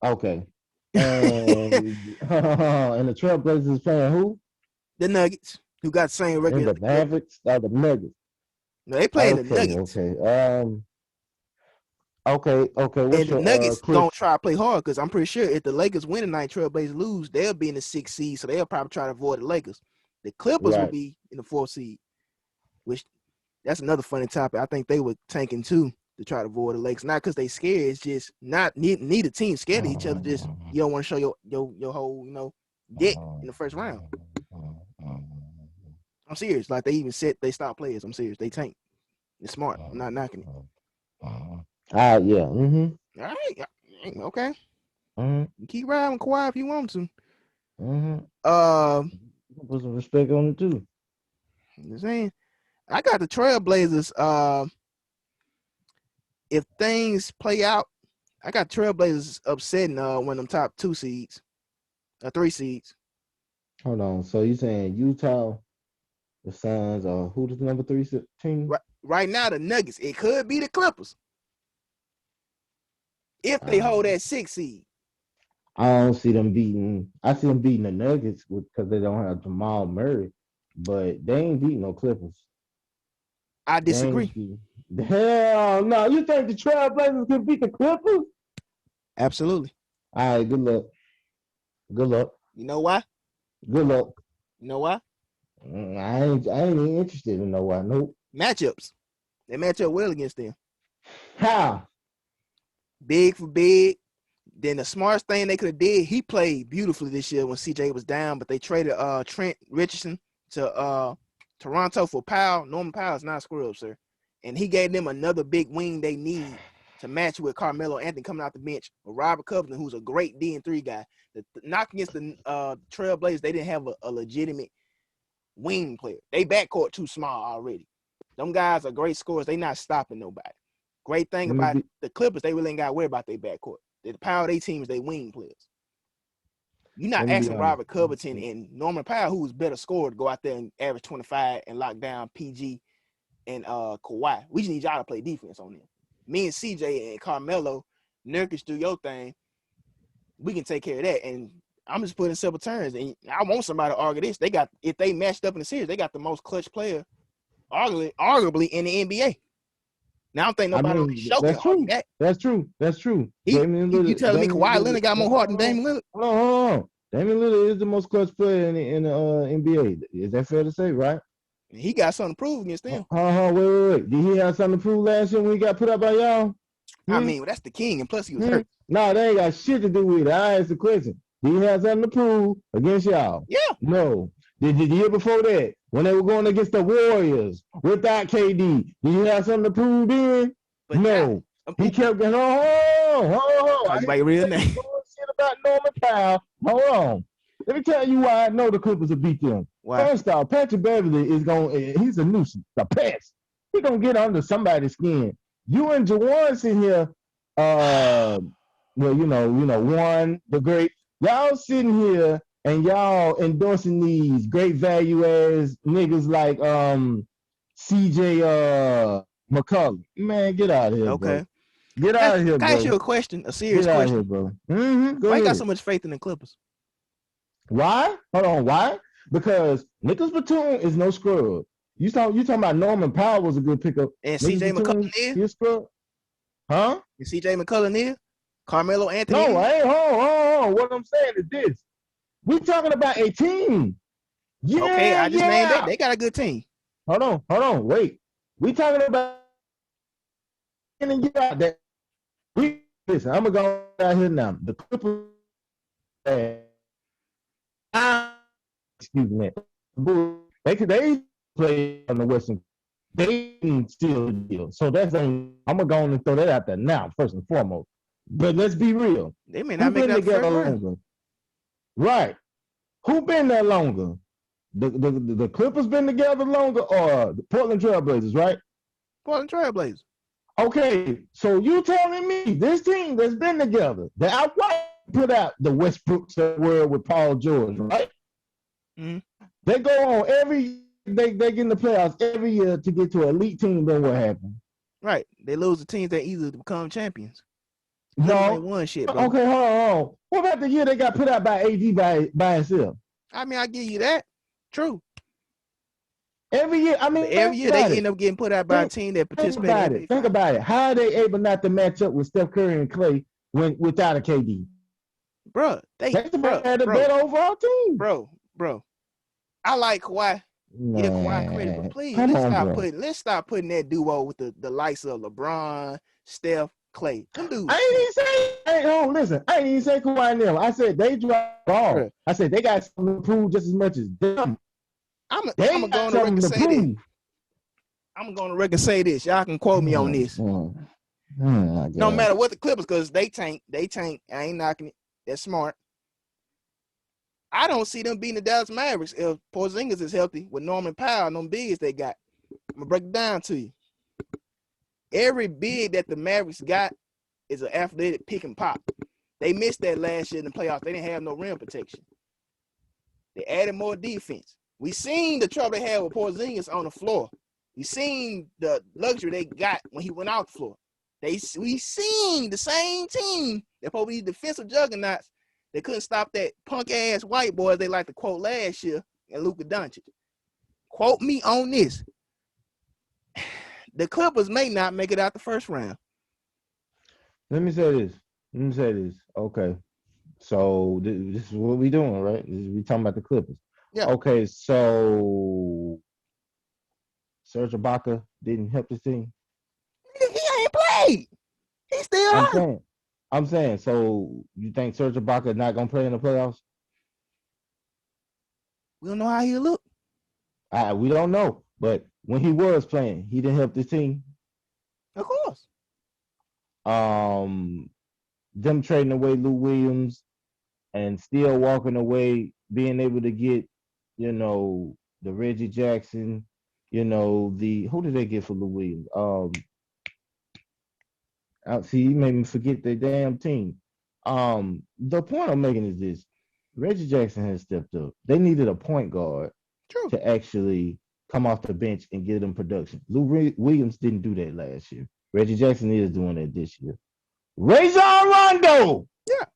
Okay. And and the Trailblazers playing who? The Nuggets, who got the same record And as the the Clippers. Mavericks or the Nuggets? No, they playing the Okay, Nuggets. okay. Okay. What's And the your Nuggets gonna clip? try to play hard because I'm pretty sure if the Lakers win tonight, Trailblazers lose, they'll be in the 6th seed, so they'll probably try to avoid the Lakers. The Clippers will Right. be in the 4th seed, which that's another funny topic. I think they were tanking too to try to avoid the Lakers, not because they scared. It's just not neither team scared of each other. Just you don't want to show your whole dick in the first round. I'm serious. Like they even said they stopped players. I'm serious. They tank. It's smart. I'm not knocking it. Yeah. Mm-hmm. All right. Okay. Mm-hmm. You keep riding Kawhi if you want to. Mm-hmm. Uh, Put some respect on it too. I'm saying I got the Trailblazers. If things play out, I got Trailblazers upsetting one of them top 2 seeds, 3 seeds. Hold on. So you saying Utah, the Suns, or who the number 3 team? Right now, the Nuggets. It could be the Clippers if they hold that 6 seed. I don't see them beating. I see them beating the Nuggets because they don't have Jamal Murray, but they ain't beating no Clippers. I They ain't disagree. beating. Hell no! You think the Trailblazers can beat the Clippers? Absolutely. All right. Good luck. Good luck. You know why? Good luck. You know why? I ain't even interested in no why. Nope. Matchups. They match up well against them. How? Big for big. Then the smartest thing they could have did, he played beautifully this year when CJ was down, but they traded Trent Richardson to Toronto for Powell, Norman Powell is not a screw-up, sir. And he gave them another big wing they need to match with Carmelo Anthony coming out the bench, or Robert Covington, who's a great D3 guy. The knock against the Trailblazers, they didn't have a legitimate wing player. They backcourt too small already. Them guys are great scorers. They not stopping nobody. Great thing about the Clippers, they really ain't got to worry about their backcourt. The power of their team is they wing players. You're not asking Robert Covington and Norman Powell, who's better scorer, to go out there and average 25 and lock down PG and Kawhi. We just need y'all to play defense on them. Me and CJ and Carmelo, Nurkic, do your thing. We can take care of that. And I'm just putting simple terms. And I want somebody to argue this. If they matched up in the series, they got the most clutch player, arguably in the NBA. Now I don't think nobody on the show can argue that. That's true. You telling me Kawhi Leonard got more heart than Damian Lillard? Hold on. Damian Lillard is the most clutch player in the NBA. Is that fair to say, right? He got something to prove against them. Wait. Did he have something to prove last year when he got put up by y'all? I mean, well, that's the king, and plus he was hurt. No, they ain't got shit to do with it. I asked the question. Did he have something to prove against y'all? Yeah. No. Did the year before that, when they were going against the Warriors without KD, did he have something to prove then? But no. He kept going, I my real name. Shit about Norman Powell. Hold on. Let me tell you why I know the Clippers will beat them. Why? First off, Patrick Beverly he's a nuisance, a pest. He's going to get under somebody's skin. You and Jawan sitting here, Wan The Great. Y'all sitting here and y'all endorsing these great value ass niggas like CJ McCollum. Man, get out of here, okay. Bro. Get out of here, bro. Can I ask you a question? A serious question. Here, bro. Why you got so much faith in the Clippers? Why? Hold on. Why? Because Nicholas Batum is no scrub. You talking about Norman Powell was a good pickup. And CJ McCollum is? You scrub? Huh? And CJ McCollum is? Carmelo Anthony? No, I ain't. Hold on. What I'm saying is this. We talking about a team. Yeah, okay, I just named that. They got a good team. Hold on. Wait. We talking about that. Listen, I'm gonna go out here now. The Clippers, excuse me, they play on the Western. They can steal a deal. So that's I'm gonna go on and throw that out there now, first and foremost. But let's be real. They may not make that together longer. Right. Who been there longer? The Clippers been together longer, or the Portland Trailblazers, right? Portland Trailblazers. Okay, so you telling me this team that's been together, that I put out the Westbrooks world with Paul George, right? Mm-hmm. They go on they get in the playoffs every year to get to an elite team. Then what happened? Right, they lose the teams that easily become champions. No, they won shit, bro. Okay, hold on. What about the year they got put out by AD by himself? I mean, I give you that. True. Every year, every year they end up getting put out by a team that participated. Think about it. How are they able not to match up with Steph Curry and Clay without a KD? Bro, they had a better overall team. Bro. I like Kawhi. Man, yeah, Kawhi credit, but please let's stop putting that duo with the likes of LeBron, Steph, Clay. Them dudes. I ain't even say Kawhi and them. I said they drop ball. Bro. I said they got something to prove just as much as them. I'm gonna go on the record and say this. I'm gonna go on the record and say this. Y'all can quote me on this. No matter what the Clippers, because they tank. I ain't knocking it. They're smart. I don't see them beating the Dallas Mavericks if Porzingis is healthy with Norman Powell and them bigs they got. I'm gonna break it down to you. Every big that the Mavericks got is an athletic pick and pop. They missed that last year in the playoffs. They didn't have no rim protection. They added more defense. We seen the trouble they had with Porzingis on the floor. We seen the luxury they got when he went off the floor. We seen the same team that probably defensive juggernauts that couldn't stop that punk ass white boys they like to quote last year and Luka Doncic. Quote me on this. The Clippers may not make it out the first round. Let me say this. Okay. So this is what we doing, right? We talking about the Clippers. Yeah. Okay, so Serge Ibaka didn't help the team. He ain't played. He's still hurt. I'm saying, so you think Serge Ibaka is not gonna play in the playoffs? We don't know how he'll look. We don't know. But when he was playing, he didn't help the team. Of course. Them trading away Lou Williams and still walking away, being able to get, the Reggie Jackson, who did they get for Lou Williams? See, you made me forget the damn team. The point I'm making is this: Reggie Jackson has stepped up. They needed a point guard True. to actually come off the bench and give them production. Lou Williams didn't do that last year. Reggie Jackson is doing that this year. Rajon Rondo. Yeah.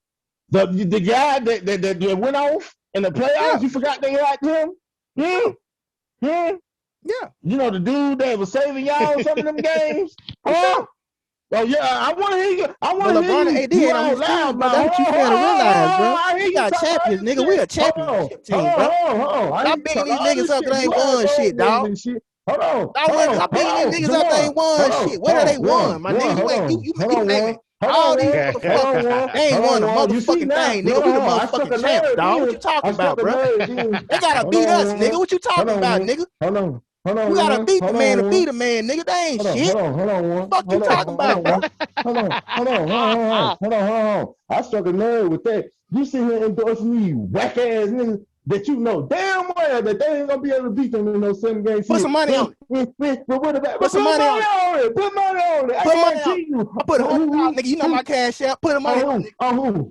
The guy that went off in the playoffs, Yeah. you forgot they had him? Yeah. The dude that was saving y'all some of them games? Huh? Oh yeah, I want to hear you. I want to LeBron and hear AD you ain't on out his team, loud, bro. man. That's what you fail to realize, bro. I hear We you got talk all champions, this nigga. We shit. a championship team, bro. Stop Stop bigging these niggas up that ain't won shit, dog. Stop bigging these niggas up that ain't won shit. What have they won, my nigga? You name it. All these motherfuckers, they ain't won a motherfucking thing, nigga. We the motherfucking champs, dog. What you talking about, bro? They gotta beat us, nigga. What you talking about, nigga? You gotta beat the man to beat a man, nigga. They ain't shit. Hold on. Fuck you talking about, bro? Hold on. I struck a nerve with that. You sit here endorsing me, whack ass niggas that you know damn well that they ain't gonna be able to beat them in those 7 games. Put some money on it. Put some money on it. Put money on it. I guarantee you. I put $100, nigga. You know my cash out. Put the money on it. On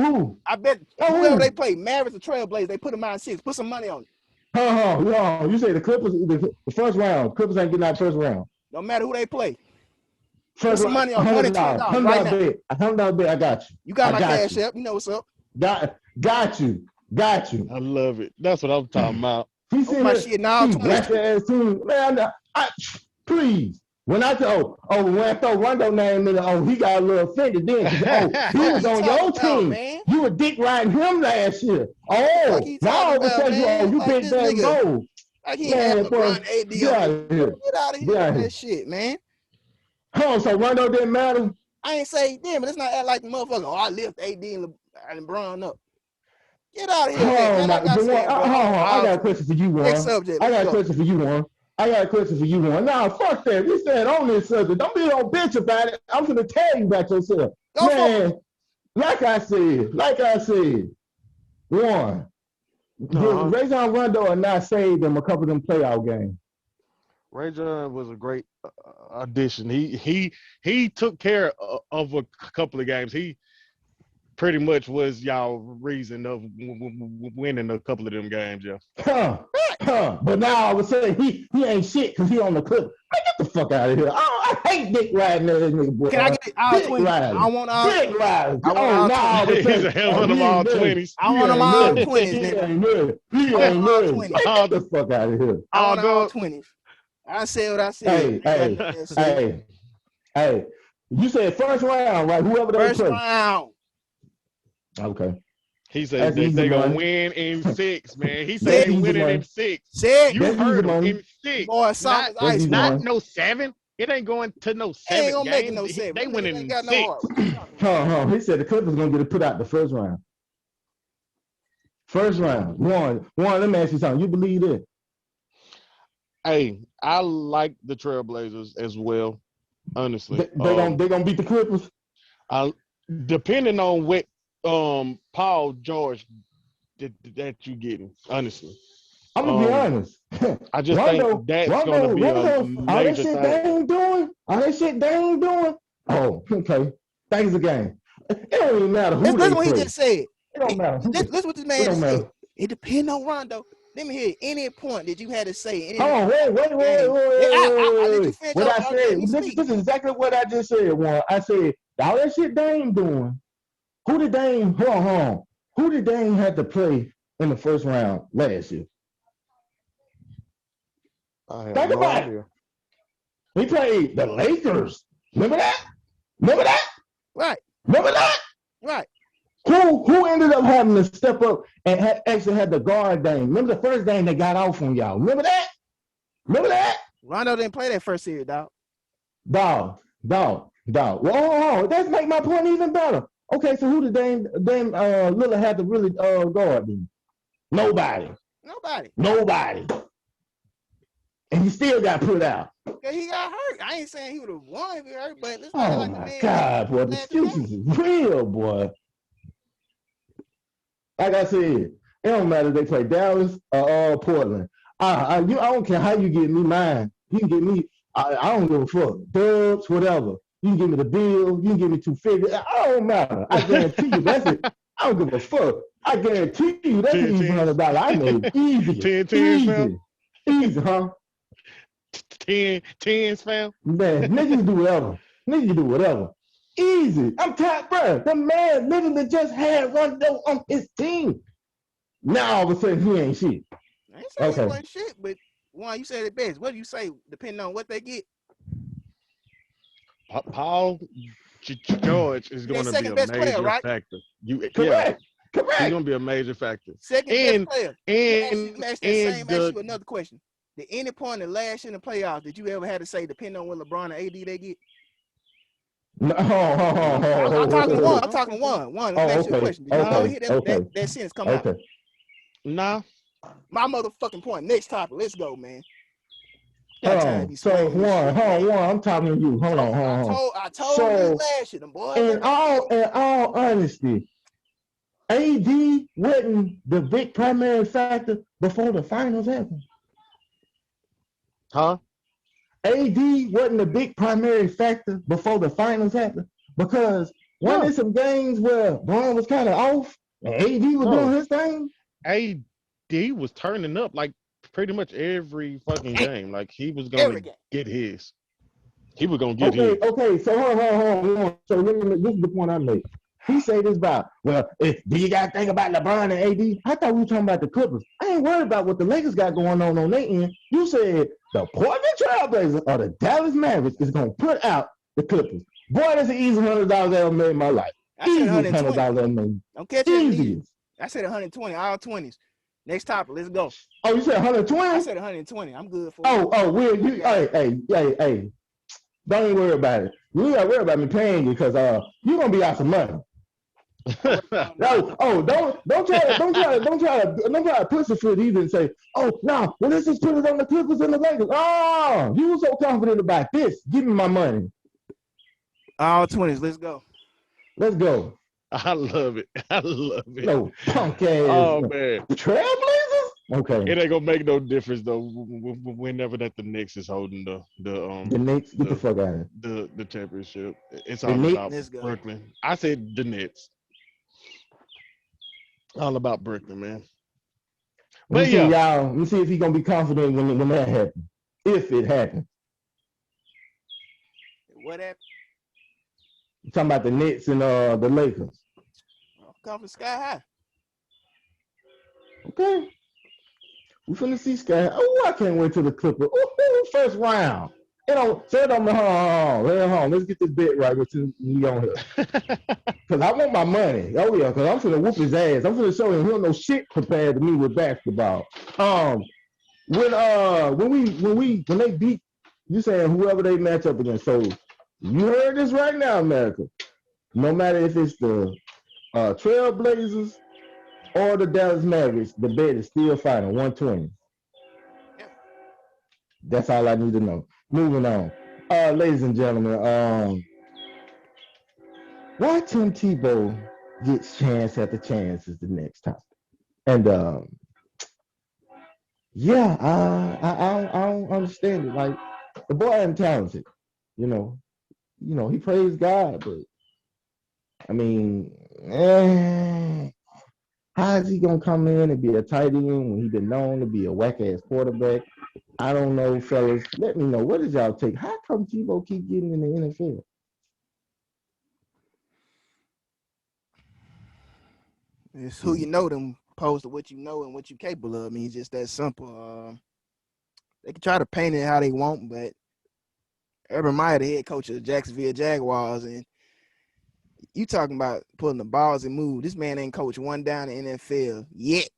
who? I bet whoever they play, Mavericks or Trailblazers, they put them out 6. Put some money on it. No, you say the Clippers, the first round. Clippers ain't getting out first round. Don't matter who they play. Put some money on $20 right now. $100 bet. I got you. You got my cash app. You know what's up. Got you. I love it. That's what I'm talking about. He said my shit now. Man, please. When I throw Rondo name in, he got a little offended then. He was on your team. Man? You were dick riding him last year. Now all of a sudden you big damn gold. Like he had LeBron AD. Get out of here with that shit, man. So Rondo didn't matter? I ain't say damn, but let's not act like the motherfucker. I lift AD and LeBron up. Get out of here, man. Like I got a question for you, Juan. Next subject. I got a question for you, Juan. Nah, fuck that. We stand on this subject. Don't be no bitch about it. I'm gonna tell you about yourself. Man, like I said, Juan, Rajon Rondo and not saved them a couple of them playoff games. Rajon was a great addition. He took care of a couple of games. He pretty much was y'all reason of winning a couple of them games, yeah. But now all of a sudden he ain't shit because he on the clip. Get the fuck out of here. I hate dick riding that nigga, boy. Can I get all 20? I want all dick riding. He's a hell of them all 20s. I want them all 20s. He ain't nerd. Get the fuck out of here. I want all 20s. I said what I said. Hey. You said first round, right? Whoever they play. First round. Okay. He said they gonna win in 6, man. He said they winning in 6. You heard him in 6. Boy, not no 7. It ain't going to no 7 ain't gonna games. Make no 7. They winning in 6. He said the Clippers gonna get it put out the first round. First round. One. Let me ask you something. You believe it? Hey, I like the Trailblazers as well. Honestly, they gonna beat the Clippers. Depending on what Paul George that you getting, honestly. I'm gonna be honest. I just think that's gonna be a major thing. All that shit they ain't doing. Oh, okay. Thanks again. It don't even matter who they play. Listen what he just said. It don't matter. Listen what this man just said. It depends on Rondo. Let me hear any point that you had to say. Wait. What I said, this is exactly what I just said, Juan. I said, all that shit they ain't doing. Who did Dame have to play in the first round last year? Think about it. He played the Lakers. Remember that? Right. Remember that? Right. Who ended up having to step up and actually had the guard Dame? Remember the first game they got off on y'all? Remember that? Rondo didn't play that first series, dog. Dog. Whoa, that make my point even better. Okay, so who did Dame Lillard had to really guard then? Nobody. and he still got put out. Okay, he got hurt. I ain't saying he would have won if he hurt, but let's not Oh like the my man God, boy, the playing through excuses is real, boy. Like I said, it don't matter if they play Dallas or Portland. I don't care how you get me mine. You can get me. I don't give a fuck. Dubs, whatever. You can give me the bill. You can give me 250. I don't matter. I guarantee you that's it. I don't give a fuck. I guarantee you that's an 10 easy tens. $100 I made. Easy, 10 tens, fam. easy, easy, huh? 10 tens, fam. Man, niggas do whatever. Niggas do whatever. Easy. I'm tired, bro. The man literally just had Rondo on his team. Now all of a sudden he ain't shit. I ain't saying he Okay. wasn't shit, but Juan, you said it best. What do you say, depending on what they get? Paul George is Their going to be second a best player, major right? factor. Yeah, Correct. he's Correct. going to be a major factor. Second And best player. and Let and me ask the you another question. At any point in the last year in the playoffs, did you ever have to say, depending on what LeBron and AD they get? No. I'm talking to one. I I'm don't talking think to so. one. One. Let me Oh, ask you a okay. question. Did you ever Nah, hear Okay. that sentence come out? Okay. nah. My motherfucking point. Next topic. Let's go, man. Got Hold time to on. be So explaining this shit, man. I'm talking to you. Hold on. I told you So last year, them boys. in all honesty, AD wasn't the big primary factor before the finals happened. Huh? AD wasn't a big primary factor before the finals happened because when No, there's some games where Braun was kind of off and AD was doing bro. his thing. AD was turning up like pretty much every fucking game. Like he was going Every to game. get his. He was going to get his. Okay. So hold on. So this is the point I make. He said this about, well, do you got to think about LeBron and AD? I thought we were talking about the Clippers. I ain't worried about what the Lakers got going on their end. You said the Portland Trailblazers or the Dallas Mavericks is going to put out the Clippers. Boy, that's the easiest $100 I ever made in my life. I said Easiest $100 120. I ever made. Don't catch it easy. Easiest. I said 120, all 20s. Next topic, let's go. Oh, you said I 120? said 120. I'm good for it. Will you? Hey. Don't even worry about it. You ain't got to worry about me paying you because you're going to be out some money. No, don't try to pussyfoot either and say, oh no, well let's just put it on the Clippers and the Lakers. Oh, you were so confident about this. Give me my money. All 20s, let's go. Let's go. I love it. I love it. No punk ass. Oh man, Trailblazers. Okay. it ain't gonna make no difference though. Whenever that the Knicks is holding The Knicks, get the fuck out of here. the championship, it's The all Knicks. about Let's go. Brooklyn. I said the Nets. All about Brooklyn, man. But yeah, Let me see if he's gonna be confident when that happens. If it happens. What happened? You're talking about the Nets and the Lakers. Come from sky high. Okay. We finna see Sky. Oh, I can't wait till the Clippers. Oh, first round. Say it on the hold on. Let's get this bet right with you on here. Cause I want my money. Oh yeah, cause I'm finna whoop his ass. I'm finna show him he don't know shit compared to me with basketball. When they beat, you saying whoever they match up against. So you heard this right now, America. No matter if it's the Trailblazers or the Dallas Mavericks, the bet is still final 120. Yeah. That's all I need to know. Moving on. Ladies and gentlemen, why Tim Tebow gets chance after chance is the next topic. And I don't understand it. Like the boy ain't talented, you know. He praised God, but I mean, how is he gonna come in and be a tight end when he been known to be a whack ass quarterback? I don't know, fellas. Let me know. What did y'all take? How come Tebow keep getting in the NFL? It's who you know them opposed to what you know and what you're capable of. I mean, it's just that simple. They can try to paint it how they want, but Urban Meyer, the head coach of the Jacksonville Jaguars, and you talking about pulling the balls and move. This man ain't coached one down in the NFL yet.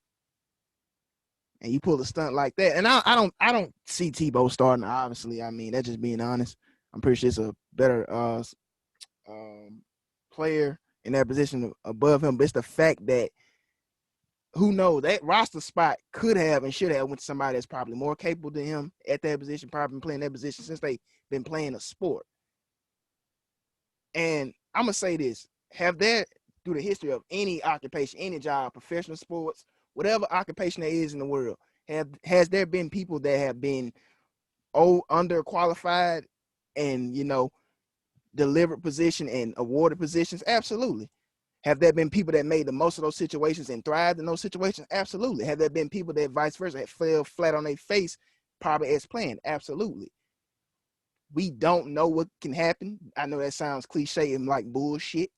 And you pull a stunt like that. And I don't see Tebow starting, obviously. I mean, that's just being honest. I'm pretty sure it's a better player in that position above him. But it's the fact that who knows? That roster spot could have and should have went to somebody that's probably more capable than him at that position, probably been playing that position since they've been playing a sport. And I'm going to say this, have there, through the history of any occupation, any job, professional sports, whatever occupation there is in the world, has there been people that have been underqualified and, you know, delivered position and awarded positions? Absolutely. Have there been people that made the most of those situations and thrived in those situations? Absolutely. Have there been people that vice versa that fell flat on their face, probably as planned? Absolutely. We don't know what can happen. I know that sounds cliche and like bullshit,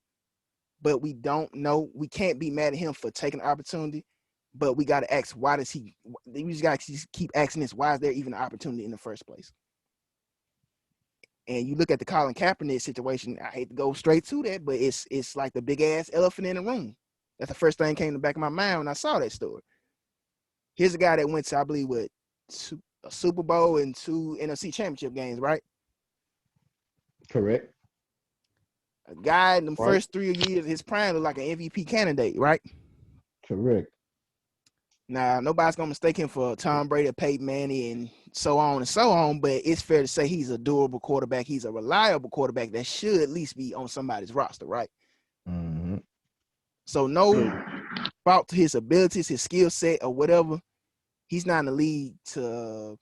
but we don't know. We can't be mad at him for taking the opportunity, but we got to ask, why does he, we just got to keep asking this, why is there even an opportunity in the first place? And you look at the Colin Kaepernick situation, I hate to go straight to that, but it's like the big ass elephant in the room. That's the first thing that came to the back of my mind when I saw that story. Here's a guy that went to, I believe, a Super Bowl and 2 NFC championship games, right? Correct. A guy in the Right. first 3 years of his prime looked like an MVP candidate, right? Correct. Now, nobody's going to mistake him for Tom Brady, Peyton Manning, and so on and so on, but it's fair to say he's a durable quarterback. He's a reliable quarterback that should at least be on somebody's roster, right? Mm-hmm. So no fault to his abilities, his skill set, or whatever. He's not in the league to,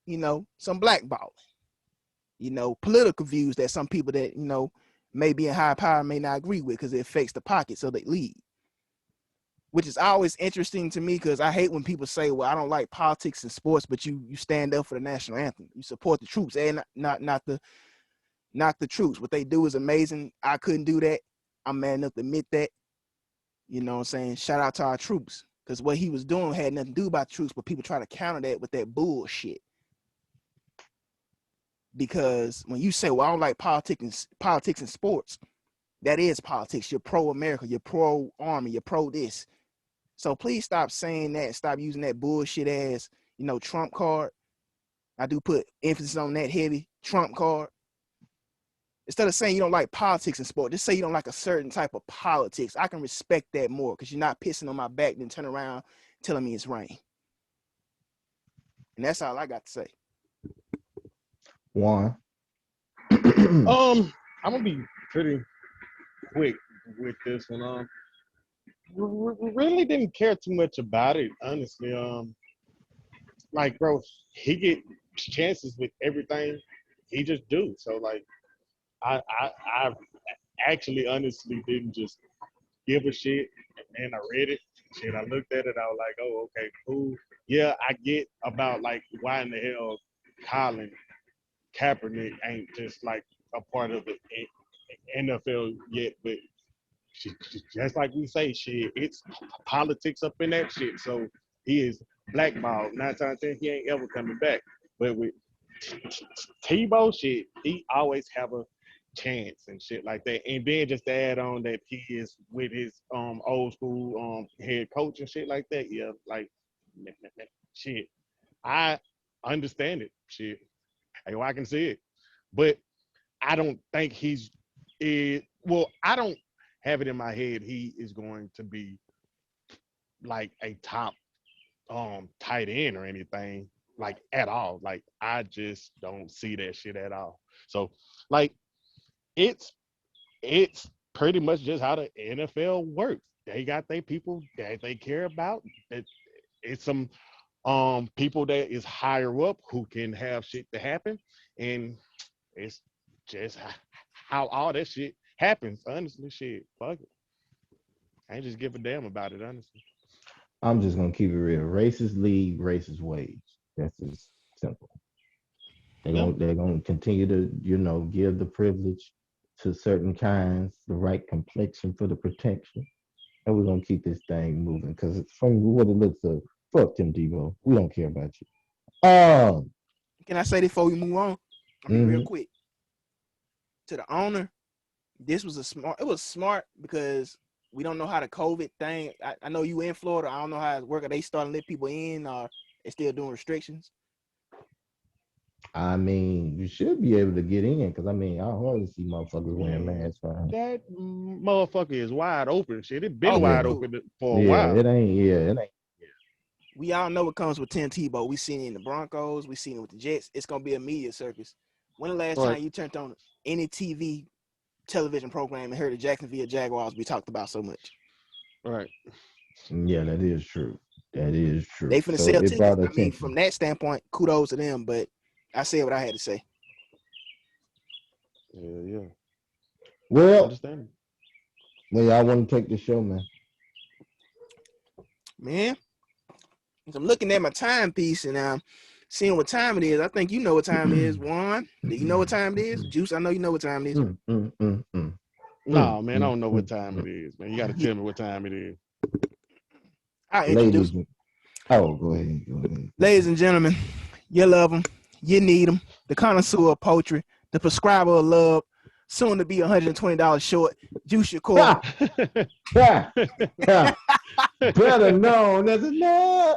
you know, some blackballing. You know, political views that some people that, you know, may be in high power may not agree with because it affects the pockets of the league. Which is always interesting to me because I hate when people say, well, I don't like politics and sports, but you stand up for the national anthem. You support the troops and not the troops. What they do is amazing. I couldn't do that. I'm man enough to admit that. You know what I'm saying? Shout out to our troops. Because what he was doing had nothing to do about the troops, but people try to counter that with that bullshit. Because when you say, well, I don't like politics and sports, that is politics. You're pro-America, you're pro-army, you're pro this. So please stop saying that. Stop using that bullshit as, you know, Trump card. I do put emphasis on that heavy Trump card. Instead of saying you don't like politics and sport, just say you don't like a certain type of politics. I can respect that more because you're not pissing on my back then turn around telling me it's rain. And that's all I got to say. One. I'm gonna be pretty quick with this one. Really didn't care too much about it, honestly. Like, bro, he get chances with everything he just do. So, like, I actually, honestly, didn't just give a shit. And I read it. Shit, I looked at it. I was like, oh, okay, cool. Yeah, I get about like why in the hell Colin Kaepernick ain't just like a part of the NFL yet, but just like we say, shit, it's politics up in that shit. So he is blackballed. 9 times 10, he ain't ever coming back. But with Tebow, shit, he always have a chance and shit like that. And then just to add on that he is with his old school head coach and shit like that. Yeah, like shit. I understand it. Shit. Hey, well, I can see it. But I don't think I don't have it in my head he is going to be like a top tight end or anything like at all. Like I just don't see that shit at all. So like it's pretty much just how the NFL works. They got their people that they care about. It's some people that is higher up who can have shit to happen, and it's just how all that shit happens. Honestly, shit, fuck it. I ain't just give a damn about it, honestly. I'm just gonna keep it real. Racist league, racist wage. That's just simple. Yeah. They're gonna continue to, give the privilege to certain kinds, the right complexion for the protection. And we're gonna keep this thing moving. Cause from what it looks like, fuck Tim Debo. We don't care about you. Can I say this before we move on? I mean, real Mhm. quick. To the owner, it was smart because we don't know how the COVID thing. I know you in Florida. I don't know how it's working. Are they starting to let people in or they still doing restrictions? I mean, you should be able to get in because I mean, I hardly see motherfuckers wearing Man, masks. Right? that motherfucker is wide open. Shit, it been Oh, for Yeah, wide sure. open for a yeah, while. it ain't. Yeah, it ain't. We all know what comes with Tim Tebow. We seen it in the Broncos. We seen it with the Jets. It's gonna be a media circus. When the last Right, time you turned on any television program and heard the Jacksonville Jaguars be talked about so much? right. Yeah, that is true. That is They true. finna So sell it tickets. brought I mean, attention. from that standpoint, kudos to them. But I said what I had to say. Yeah, yeah. Well, Understand. well, y'all want to take the show, man. Man, I'm looking at my timepiece and I'm seeing what time it is. I think you know what time it is, Juan. Do you know what time it is? Juice, I know you know what time it is. Mm, mm, mm, mm, Nah, man, I mm, don't know what mm, time mm. it is, man. You got to Yeah, tell me what time it is. I'll introduce Ladies, them. oh, go ahead, go ahead. Ladies and gentlemen, you love them, you need them, the connoisseur of poetry, the prescriber of love, soon to be $120 short, Juice Shakur. Ha, ha, ha. Better known as a love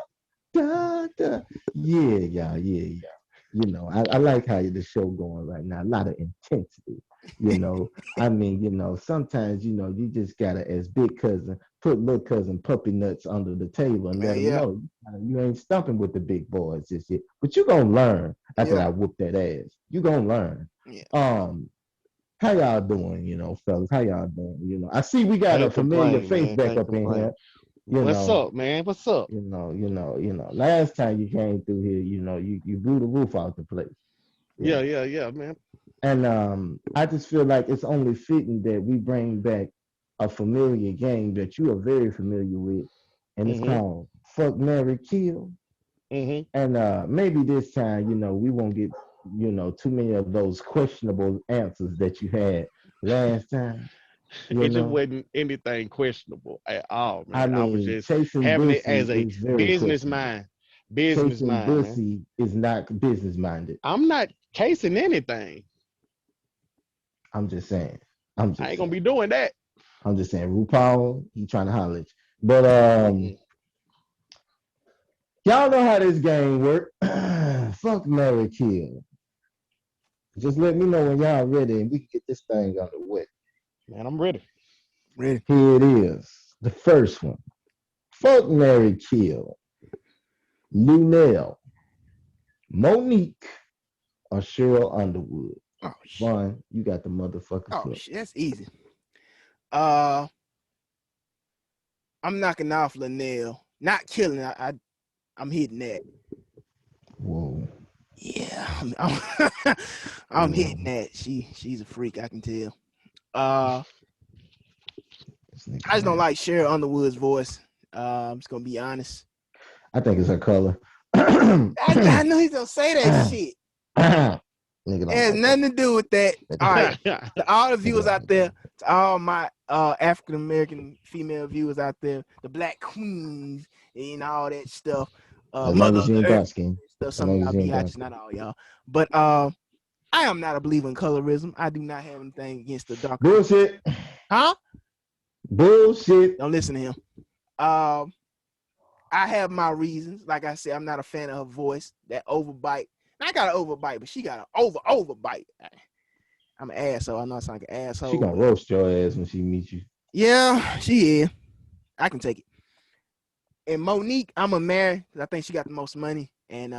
doctor. Yeah, yeah, yeah, yeah. You know, I like how the show going right now. A lot of intensity. You know, I mean, you know, sometimes you know you just gotta, as big cousin, put little cousin puppy nuts under the table and let them Yeah, know you ain't stumping with the big boys just yet. But you gonna learn after yeah, I whoop that ass. You gonna learn. yeah. Um, how y'all doing? You know, fellas, how y'all doing? You know, I see we got a Can't familiar complain, face man. back Can't up in complain. here. You What's know, up, man? What's up? Last time you came through here, you blew the roof off the place. You Yeah, know, yeah, yeah, man. and I just feel like it's only fitting that we bring back a familiar game that you are very familiar with, and it's Mm-hmm. called Fuck Mary Kill. Mm-hmm. And maybe this time, you know, we won't get, you know, too many of those questionable answers that you had last time. You It just know, wasn't anything questionable at all, I man. I was mean, just chasing having it bussy as a is very business questionable. mind. Business Chasing mind, man. bussy is not business minded. I'm not casing anything. I'm just saying. I'm I just ain't gonna saying. be doing that. I'm just saying. RuPaul, he trying to holler at you. But Mm-mm. y'all know how this game work. Fuck Mary Kill. Just let me know when y'all ready and we can get this thing underway. Man, I'm ready. Ready? Here it is. The first one. Fuck Mary Kill. Lunel, Monique, or Cheryl Underwood. Oh shit. Vaughn, you got the motherfucking Oh floor. shit. That's easy. Uh, I'm knocking off Linnell. Not killing. I'm hitting that. Whoa. Yeah, I'm Whoa. hitting that. She's a freak. I can tell. Uh, This nigga I just don't nasty. like Cheryl Underwood's voice. I'm just gonna be honest. I think it's her color. I know he's gonna say that shit. Nigga It don't has like her. nothing to do with that. All right, to all the Nigga viewers don't out like there, her. to all my African American female viewers out there, the Black Queens and all that stuff. As long Mother as of you the ain't Earth dark skin. stuff. As Some of long y'all as you ain't dark biatches, skin. not all y'all. But I am not a believer in colorism. I do not have anything against the darker people. Bullshit. Huh? Bullshit. Don't listen to him. Um, I have my reasons. Like I said, I'm not a fan of her voice. That overbite. I got an overbite, but she got an overbite. I'm an asshole. I know I sound like an She asshole, gonna but roast your ass when she meets you. yeah, she is. I can take it. And Monique, I'm a marry because I think she got the most money. And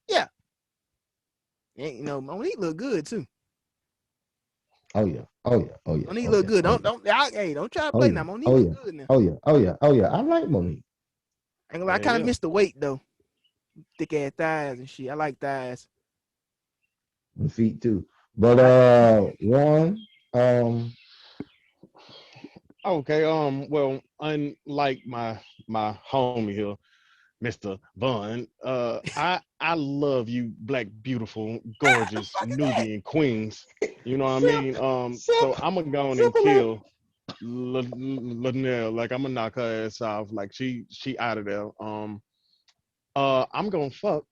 yeah, and, you know, Monique look good too. Oh yeah. Oh yeah. Oh yeah. Monique Oh look yeah. good. Oh yeah. Hey, don't try to Oh play yeah. now. Monique Oh look yeah. good now. Oh yeah. Oh yeah. Oh yeah. I like Monique. Ain't gonna lie, I Yeah, kind of yeah. missed the weight though. Thick ass thighs and shit. I like thighs. And feet too. But I, one, um, Okay. Well, unlike my homie here, Mr. Vaughn, I love you, black, beautiful, what the gorgeous fuck is that? Nubian queens. You know what I simple, mean? So simple, I'm gonna go on and simple. kill Linnell. Like I'm gonna knock her ass off. Like she out of there. I'm gonna fuck.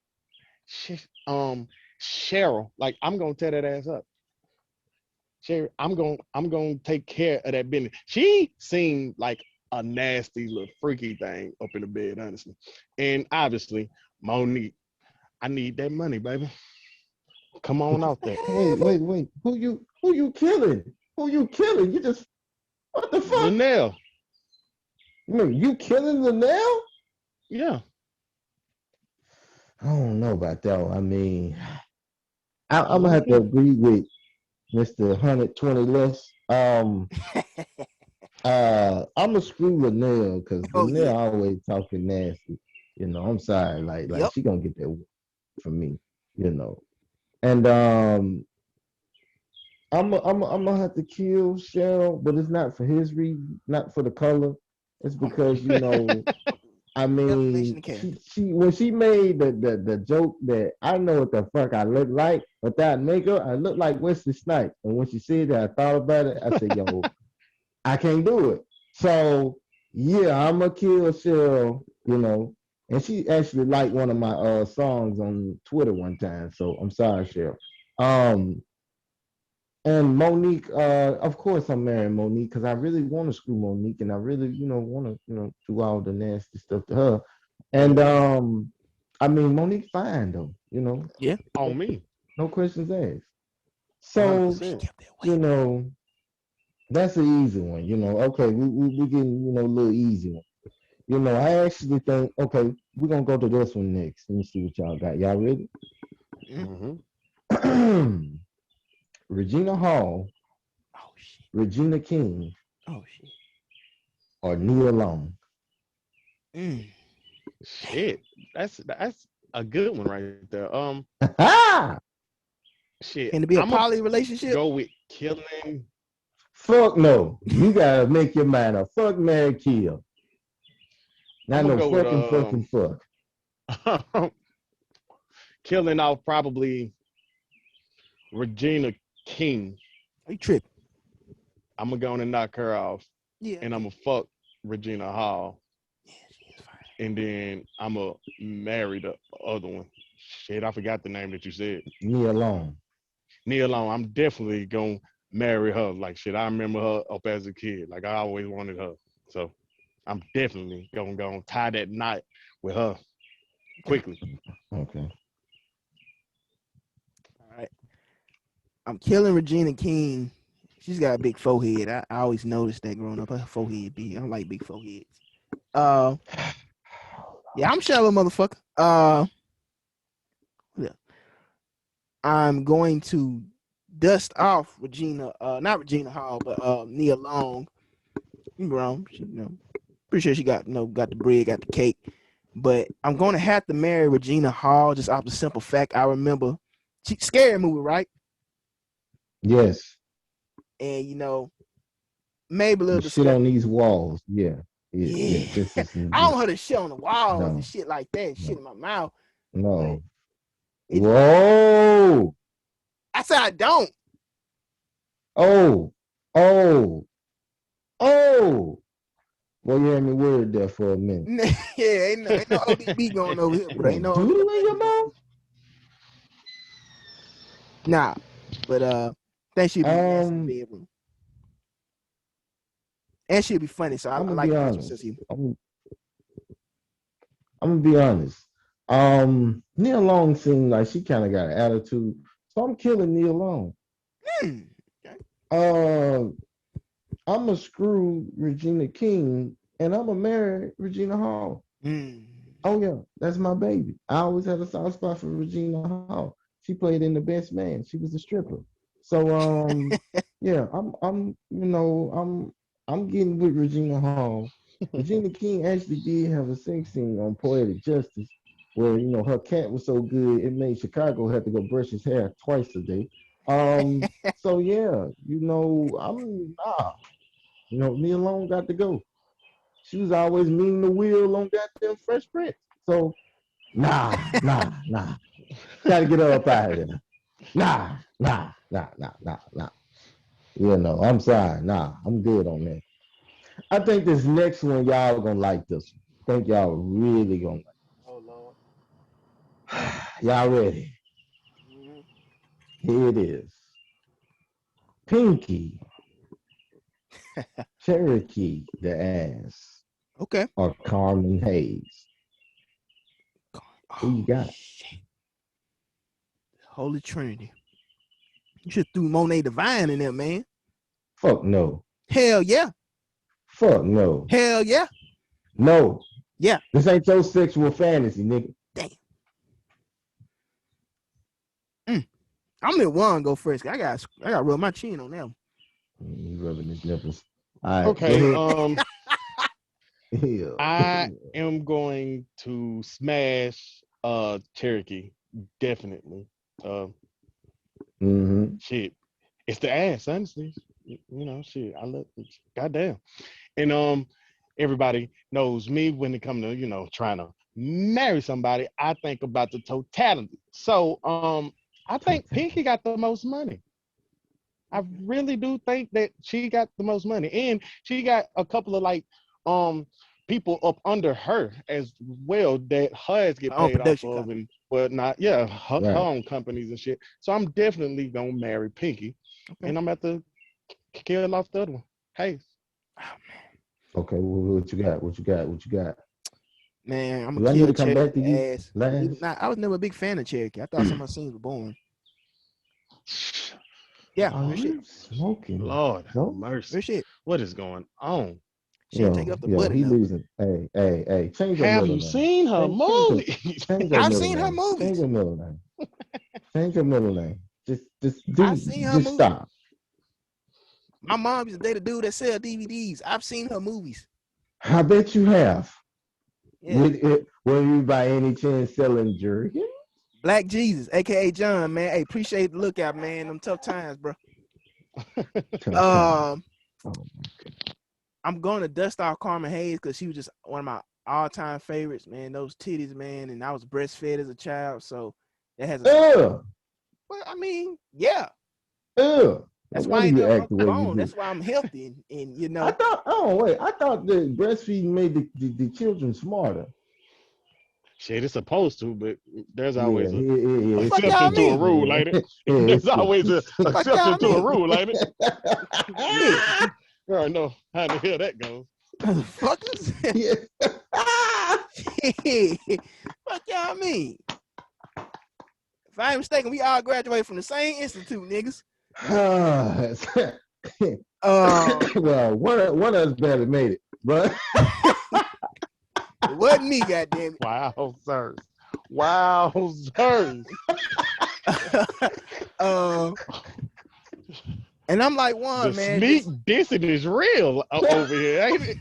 She, Cheryl. Like I'm gonna tear that ass up. Sherry, I'm gonna take care of that business. She seemed like a nasty little freaky thing up in the bed, honestly. And obviously, Monique. I need that money, baby. Come on out there. Wait. Who you killing? Who you killing? You just what the fuck? Linnell. You killing Linnell? Yeah. I don't know about that one. I mean, I I'm gonna love have to it. agree with Mr. 120 less. I'm gonna screw Linnell because Oh yeah. Linnell always talking nasty. I'm sorry, like Yep. she gonna get that from me. You know, and I'm gonna have to kill Cheryl, but it's not for his reason, not for the color. It's because I Elevation mean, of character. she when she made the joke that I know what the fuck I look like without makeup, I look like Wesley Snipes. And when she said that, I thought about it. I said, "Yo, I can't do it." So yeah, I'm gonna kill Cheryl. And she actually liked one of my songs on Twitter one time. So I'm sorry, Cheryl. Um, and Monique, of course, I'm marrying Monique because I really want to screw Monique, and I really, want to, do all the nasty stuff to her. And I mean, Monique fine though, Yeah. On me. no questions asked. So, 100%. Kept that you weight. know, that's an easy one. Okay, we getting, a little easy one. I actually think, okay, we're gonna go to this one next. Let me see what y'all got. Y'all ready? Mm. Regina Hall, Oh shit. Regina King, Oh shit. or Nia Long. Mm. Shit. That's a good one right there. Shit. Can it be a I'm gonna poly relationship? go with killing. Fuck no. You gotta make your mind up. Fuck Mary Kill. I'm Not gonna no go with fucking fuck. killing off probably Regina King. Are you tripping? I'm gonna go and knock her off, Yeah. and I'm gonna fuck Regina Hall, Yeah, she is fine. and then I'm gonna marry the other one. Shit, I forgot the name that you said. Me alone. Nia Long. I'm definitely gonna marry her. Like shit, I remember her up as a kid. Like I always wanted her. So I'm definitely gonna go and tie that knot with her Okay. quickly. Okay. All right. I'm killing Regina King. She's got a big forehead. I always noticed that growing up. Her forehead big. I don't like big foreheads. Uh, yeah, I'm shallow motherfucker. Yeah. I'm going to dust off Regina. Not Regina Hall, but Nia Long. Grown. She, pretty sure she got got the bread, got the cake. But I'm gonna have to marry Regina Hall just off the simple fact I remember scary movie, right? Yes. And maybe a little The shit on disgusting. these walls. Yeah. Yeah. Yeah. This is I this, don't heard the shit on the walls and no. shit like that, shit No. in my mouth. But No. it Whoa. I said I don't. Oh. Oh. Oh. Well, you had me worried there for a minute. Yeah, ain't no ODB going over here, You bro. Ain't got no doodle in your ODB going. mouth? Nah. But think she'll be nasty in Um, the bedroom. And she'll be funny. So I'm I gonna like be the natural honest. sense of humor. I'm gonna be honest. Neil Long seemed like she kind of got an attitude, so I'm killing Neil Long. Hmm. Okay. Uh, I'm gonna screw Regina King, and I'm gonna marry Regina Hall. Hmm. Oh yeah, that's my baby. I always had a soft spot for Regina Hall. She played in The Best Man. She was a stripper. So yeah, I'm getting with Regina Hall. Regina King actually did have a sex scene on Poetic Justice where her cat was so good it made Chicago have to go brush his hair twice a day. So yeah, I'm Neil Long got to go. She was always mean the wheel on goddamn Fresh Prince. So nah. Gotta get her up out of there. Nah. I'm sorry. Nah, I'm good on that. I think this next one, y'all gonna like this one. I think y'all really gonna like Oh Lord. it. Y'all ready? Mhm. Here it is. Pinky, Cherokee, the ass, Okay. or Carmen Hayes. Who you Oh got? shit. Holy Trinity. You should threw Monet Divine in there, man. Fuck no. Hell yeah. Fuck no. Hell yeah. No. Yeah. This ain't your sexual fantasy, nigga. Damn. I'm let Juan go first. I got rub my chin on them. He rubbing his nipples. All right, Okay. go ahead. Yeah. I am going to smash Cherokee. Definitely. Shit. It's the ass, honestly. You know, shit. I love it. Goddamn. And everybody knows me when it comes to, you know, trying to marry somebody. I think about the totality. So I think Pinky got the most money. I really do think that she got the most money. And she got a couple of like people up under her as well that hers get paid off of and whatnot. Yeah, her own companies and shit. So I'm definitely gonna marry Pinky. Okay. And I'm at the kill off the other one. Hey. Oh, man. Okay, what you got? What you got? Man, I'm gonna kill Cherokee ass. Last? I was never a big fan of Cherokee. I thought some of my scenes were boring. Yeah, smoking. Lord, no mercy. Shit. What is going on? She take up the butt. He losing. Hey, change your Have middle you name. seen her movies? I've seen her movies. Change your middle name. Change your middle name. Just stop. My mom used to date a dude that sell DVDs. I've seen her movies. I bet you have. Yeah. Were you by any chance selling jerky? Black Jesus, aka John, man. Hey, appreciate the lookout, man. Them tough times, bro. I'm going to dust off Carmen Hayes because she was just one of my all-time favorites, man. Those titties, man, and I was breastfed as a child, so that has a. Well, I mean, yeah. That's why I ain't never broke a bone. That's why I'm healthy, and you know. I thought that breastfeeding made the children smarter. Shit, it's supposed to, but there's always an exception to a rule, ain't it? There's always an exception to a rule, ain't it? You already know how the hell that goes. Motherfuckers. What y'all mean? If I ain't mistaken, we all graduated from the same institute, niggas. Well, one of us barely made it, but it wasn't me, goddamn it. Wow, sirs. And I'm like, Juan, the man. Sneak dissing is real over here, ain't it?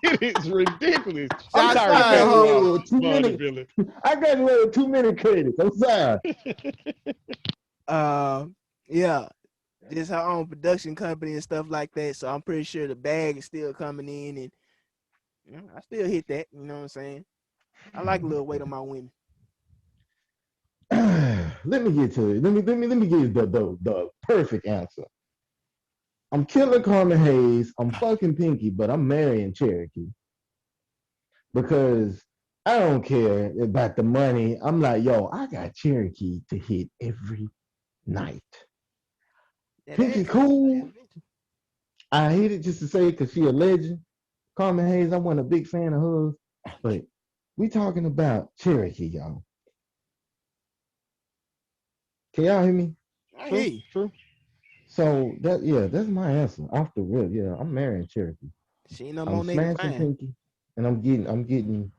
It is ridiculous. I'm sorry to cut you off, Billy. I graduated with 2 minute credits. I'm sorry. Yeah. Just her own production company and stuff like that. So I'm pretty sure the bag is still coming in, and you know, I still hit that. You know what I'm saying? I like a little weight on my women. Let me get to it. Let me give you the perfect answer. I'm killing Carmen Hayes. I'm fucking Pinky, but I'm marrying Cherokee because I don't care about the money. I'm like, yo, I got Cherokee to hit every night. Pinky cool. I hate it just to say because she a legend. Carmen Hayes, I wasn't a big fan of hers, but we talking about Cherokee, y'all. Can y'all hear me? I hear you. True. So that's my answer. Off the rip, yeah, I'm marrying Cherokee. She ain't no I'm smashing Pinky, and I'm getting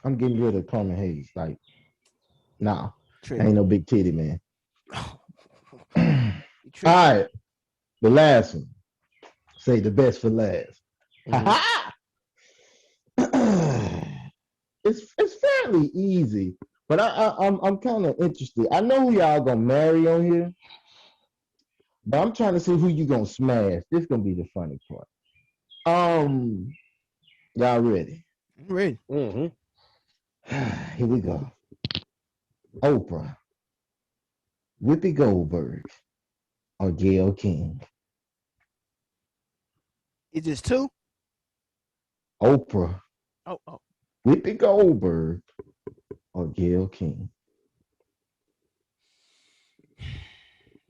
rid of Carmen Hayes. Like, nah, I ain't no big titty man. All right, the last one. Say the best for last. It's fairly easy, but I'm kind of interested. I know who y'all gonna marry on here, but I'm trying to see who you gonna smash. This is gonna be the funny part. Y'all ready? I'm ready. Here we go. Oprah, Whoopi Goldberg, or Gayle King? It's just two? Oprah. Oh. Whoopi Goldberg, or Gayle King?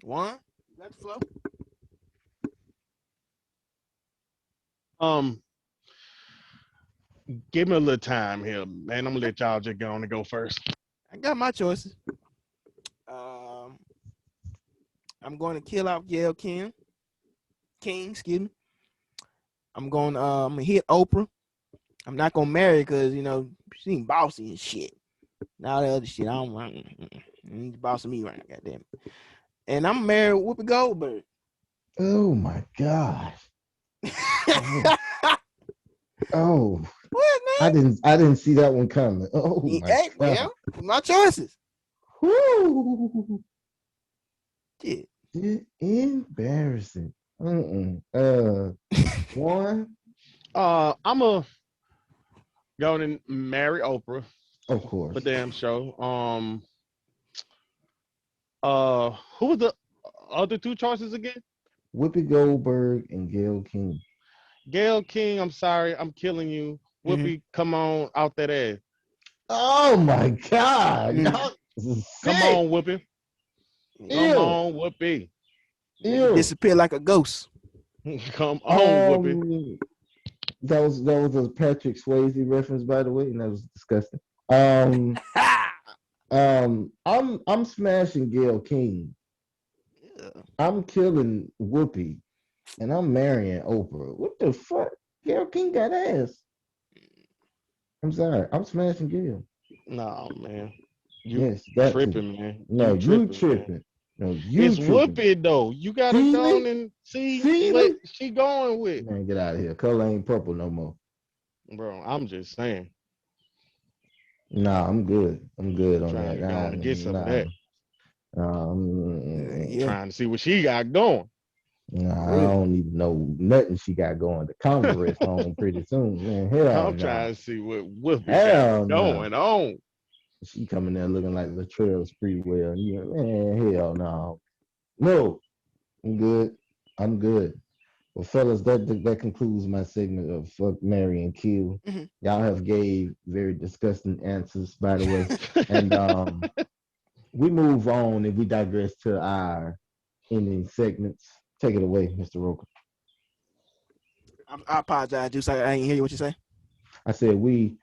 One? You got the flow? Give me a little time here, man. I'm gonna let y'all just go on and go first. I got my choices. I'm going to kill out Gayle King. Excuse me. I'm gonna hit Oprah. I'm not gonna marry because she ain't bossy and shit. And all that other shit. I don't need bossing me right now, goddamn it. And I'm married Whoopi Goldberg. Oh my gosh. Oh, What, I man? didn't see that one coming. Oh my Hey, god. well, my choices. Woo. Shit. Embarrassing. One, I'm a going and marry Oprah of for course. damn show. Who was the other two choices again? Whoopi Goldberg and Gayle King. Gayle King, I'm sorry, I'm killing you. Mm-hmm. Whoopi, come on out that ass. Oh my god. Mm. Y'all, this is Come sick. on, Whoopi. Come Ew. on, Whoopi. Make it Ew. disappear like a ghost. Come on, Whoopi. Um, that was a Patrick Swayze reference, by the way, and that was disgusting. Um, I'm smashing Gayle King. Yeah. I'm killing Whoopi, and I'm marrying Oprah. What the fuck? Gayle King got ass. I'm sorry. I'm smashing Gayle. No, man. You Yes, got to. tripping, man. No, You you tripping, man. tripping. No, you It's tripping. Whoopi though. You gotta See go me? on and see See what me? she going with. Man, get out of here. Color ain't purple no more. Bro, I'm just saying. Nah, I'm good. I'm good I'm on trying that. to go on and get some of Nah, that. Yeah, Trying to see what she got going. nah, for I real. don't need to know nothing she got going. The Congress home pretty soon. Man, hell I'm no. trying to see what Whoopi got Hell no. going on. She coming there looking like Latrell Sprewell. Yeah, man, hell no. No, I'm good. I'm good. Well, fellas, that concludes my segment of fuck, marry, and kill. Mm-hmm. Y'all have gave very disgusting answers, by the way, and we move on and we digress to our ending segments. Take it away, Mr. Roker. I apologize, Juice. I ain't hear you what you say. I said we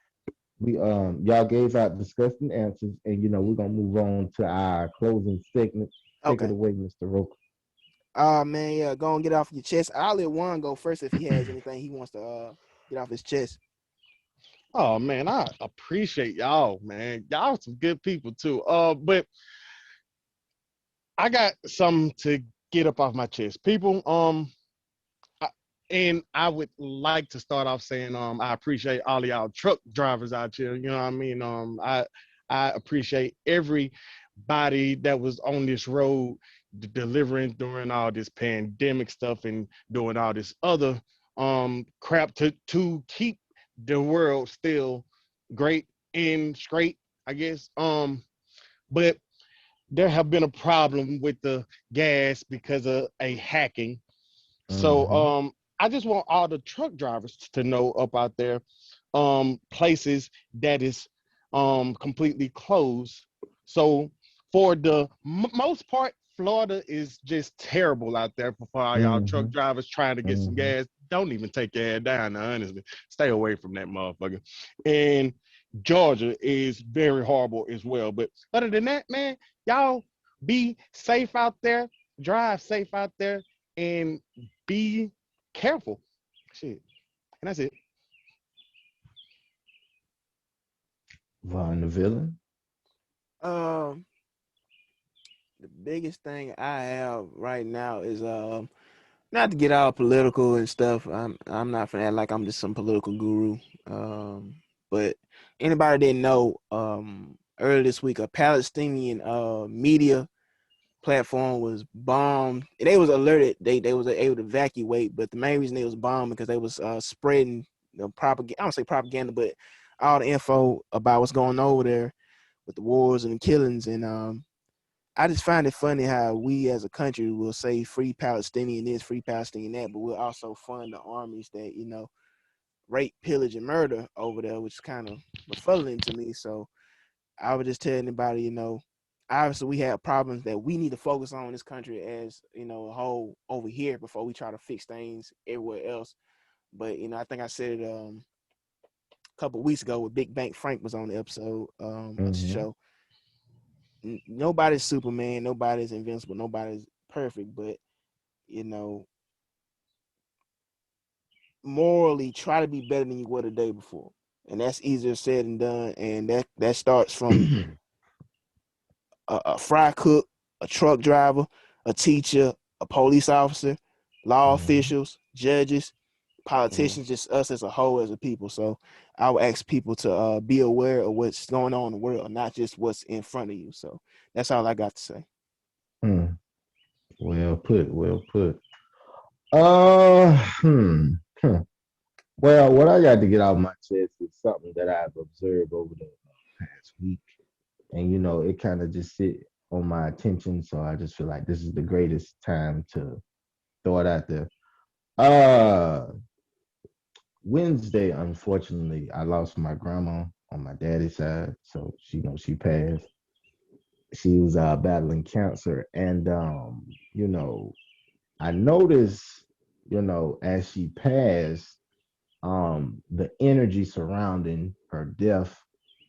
y'all gave out disgusting answers, and we're gonna move on to our closing segment. Take it Okay. away, Mr. Roker. Man, yeah, go and get off your chest. I'll let Juan go first if he has anything he wants to get off his chest. Oh man, I appreciate y'all, man. Y'all some good people too. But I got something to get up off my chest. People, I, and I would like to start off saying, I appreciate all of y'all truck drivers out here. You know what I mean? I appreciate everybody that was on this road delivering during all this pandemic stuff and doing all this other crap to keep the world still great and straight, I guess. But there have been a problem with the gas because of a hacking. So Mm-hmm. I just want all the truck drivers to know up out there places that is completely closed. So for the most part, Florida is just terrible out there for all y'all Mm-hmm. truck drivers trying to get some Mm-hmm. gas. Don't even take your head down, honestly. Stay away from that motherfucker. And Georgia is very horrible as well. But other than that, man, y'all be safe out there, drive safe out there, and be careful. Shit. And that's it. Von the villain. Um, the biggest thing I have right now is not to get all political and stuff. I'm not for that like I'm just some political guru. But anybody didn't know, earlier this week a Palestinian media platform was bombed. They was alerted. They was able to evacuate, but the main reason they was bombed because they was spreading the propaganda. I don't say propaganda, but all the info about what's going on over there with the wars and the killings. And I just find it funny how we as a country will say free Palestinian this, free Palestinian that, but we'll also fund the armies that rape, pillage, and murder over there, which is kind of befuddling to me. So I would just tell anybody, obviously we have problems that we need to focus on in this country as a whole over here before we try to fix things everywhere else. But I think I said it a couple of weeks ago with Big Bank Frank was on the episode of the Mm-hmm. show. Nobody's Superman, nobody's invincible, nobody's perfect, but you know, morally try to be better than you were the day before. And that's easier said than done. And that starts from a fry cook, a truck driver, a teacher, a police officer, law Mhm, officials, judges, mhm, politicians, just us as a whole, as a people. So I would ask people to be aware of what's going on in the world, not just what's in front of you. So that's all I got to say. mm. Well put, well put. Uh, hmm, hmm. Well, what I got to get off my chest is something that I've observed over the past week, and it kind of just sit on my attention. So I just feel like this is the greatest time to throw it out there. Uh, Wednesday, unfortunately, I lost my grandma on my daddy's side. So she passed. She was battling cancer, and I noticed, as she passed, the energy surrounding her death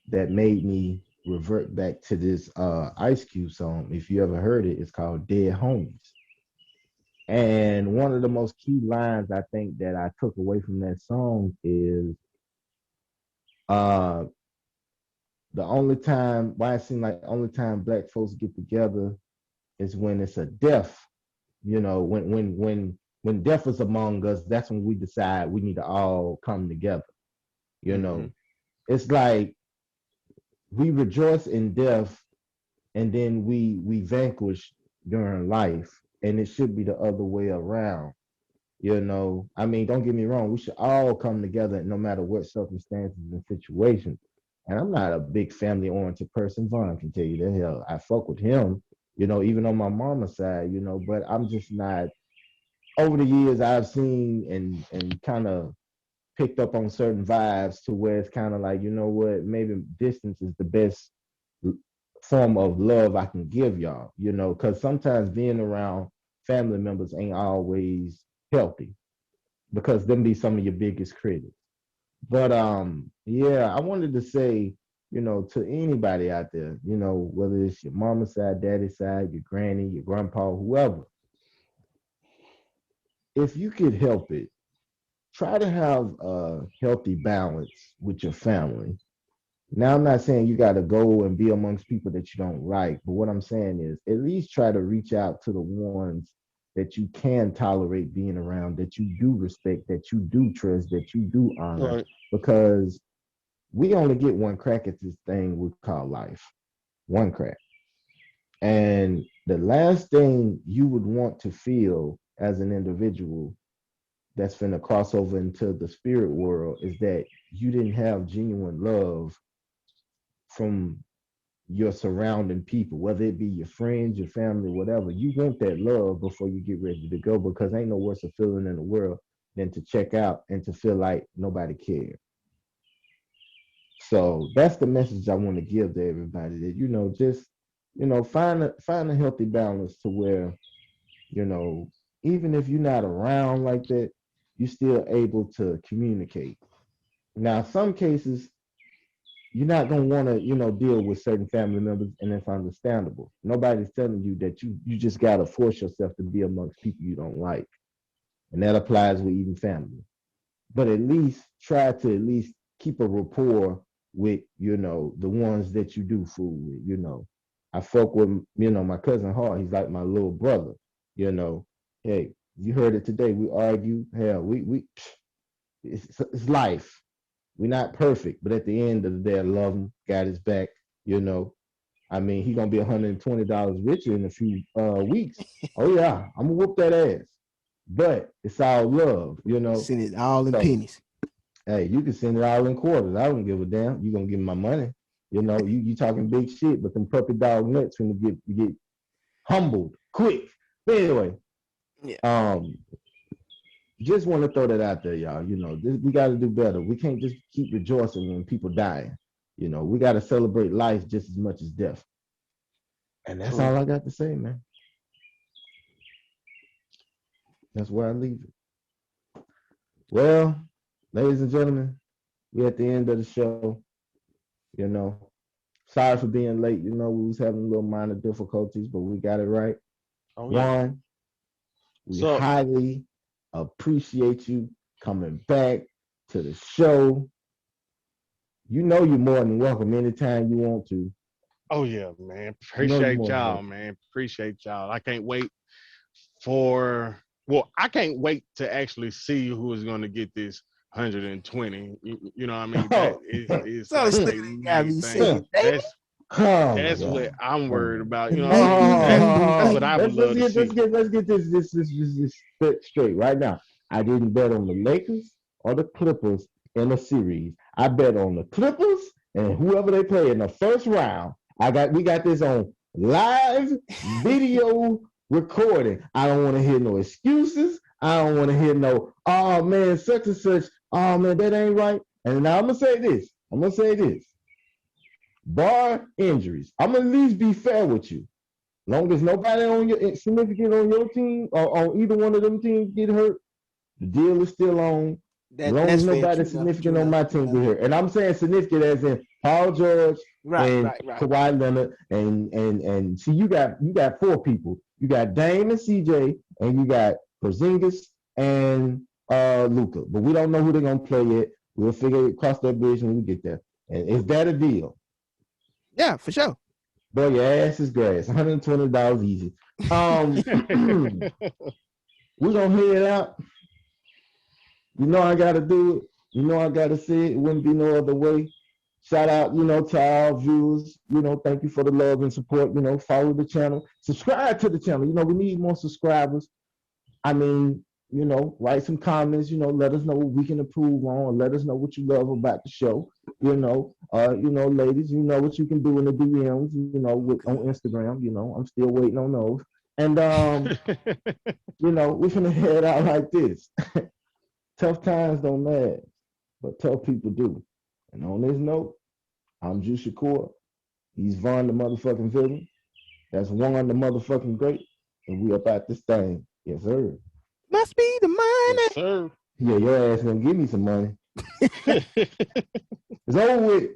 that made me revert back to this Ice Cube song. If you ever heard it, it's called Dead Homies. And one of the most key lines I think that I took away from that song is uh the only time why it seems like the only time black folks get together is when it's a death. When death is among us, that's when we decide we need to all come together. You Mm-hmm. know, it's like we rejoice in death and then we vanquish during life, and it should be the other way around. I mean, don't get me wrong, we should all come together no matter what circumstances and situations. And I'm not a big family oriented person. Vaughn can tell you that. Hell, I fuck with him, even on my mama's side, but I'm just not. Over the years I've seen and kind of picked up on certain vibes to where it's kind of like, what, maybe distance is the best form of love I can give y'all, because sometimes being around family members ain't always healthy because them be some of your biggest critics. But yeah, I wanted to say, to anybody out there, whether it's your mama's side, daddy's side, your granny, your grandpa, whoever, if you could help it, try to have a healthy balance with your family. Now, I'm not saying you got to go and be amongst people that you don't like, but what I'm saying is at least try to reach out to the ones that you can tolerate being around, that you do respect, that you do trust, that you do honor, Right. because we only get one crack at this thing we call life. One crack. And the last thing you would want to feel as an individual that's finna cross over into the spirit world is that you didn't have genuine love from your surrounding people, whether it be your friends, your family, whatever. You want that love before you get ready to go, because ain't no worse a feeling in the world than to check out and to feel like nobody cares. So that's the message I want to give to everybody, that just find a healthy balance to where, you know, even if you're not around like that, you're still able to communicate. Now, some cases you're not gonna want to, deal with certain family members, and it's understandable. Nobody's telling you that you just gotta force yourself to be amongst people you don't like, and that applies with even family. But at least try to at least keep a rapport with, the ones that you do fool with. I fuck with, my cousin Hart. He's like my little brother. You know, hey, you heard it today. We argue. Hell, we it's life. We're not perfect, but at the end of the day, I love him. Got his back. You know, I mean, he gonna be $120 richer in a few weeks. Oh yeah, I'm gonna whoop that ass. But it's all love. Send it all in So pennies. hey, you can send it all in quarters. I don't give a damn. You gonna give me my money. You talking big shit, but them puppy dog nuts gonna get humbled quick. But anyway, Yeah, um, just want to throw that out there, y'all. We got to do better. We can't just keep rejoicing when people die. We got to celebrate life just as much as death. And that's true. all I got to say, man. That's where I leave it. Well, ladies and gentlemen, we're at the end of the show. You know, sorry for being late. We was having a little minor difficulties, but we got it right. Oh yeah. One, we So highly appreciate you coming back to the show. You know you're more than welcome anytime you want to. oh yeah, man. You know you're Appreciate more than y'all, welcome. man. Appreciate y'all. I can't wait for I can't wait to actually see who is gonna get this 120. You know what I mean? That Oh, is So like still the ain't got main me thing. saying, David, oh my That's what God. I'm worried Oh. about. You know what I mean? That's Oh, what I would let's love to get see. this straight right now. I didn't bet on the Lakers or the Clippers in a series. I bet on the Clippers and whoever they play in the first round. We got this on live video recording. I don't want to hear no excuses. I don't want to hear no, oh man, such and such. Oh man, that ain't right. And now I'm gonna say this. Bar injuries. I'm gonna at least be fair with you. Long as nobody on your significant on your team or on either one of them teams get hurt, the deal is still on. As long that's as fair. nobody True enough. True significant on enough. my True team enough. get hurt, and I'm saying significant as in Paul George Right, and right, right. Kawhi Leonard, and see you got four people. You got Dame and CJ, and you got Porzingis and Luca. But we don't know who they're gonna play yet. We'll figure it, cross that bridge when we get there. And is that a deal? Yeah, for sure. Boy, your ass is grass. $120 easy. We're gonna head out. You know I gotta do it. You know I gotta say it. It wouldn't be no other way. Shout out, to our viewers. Thank you for the love and support. Follow the channel. Subscribe to the channel. We need more subscribers. I mean, write some comments, let us know what we can improve on, let us know what you love about the show. Ladies, you know what you can do in the DMs, on Instagram, I'm still waiting on those. And we're gonna head out like this. Tough times don't last, but tough people do. And on this note, I'm Juice Shakur. He's Von the motherfucking villain. That's Wan the motherfucking great. And we up at this thing. Yes, sir. Must be the Yes, money. sir. Yeah, your ass gonna give me some money. It's over with.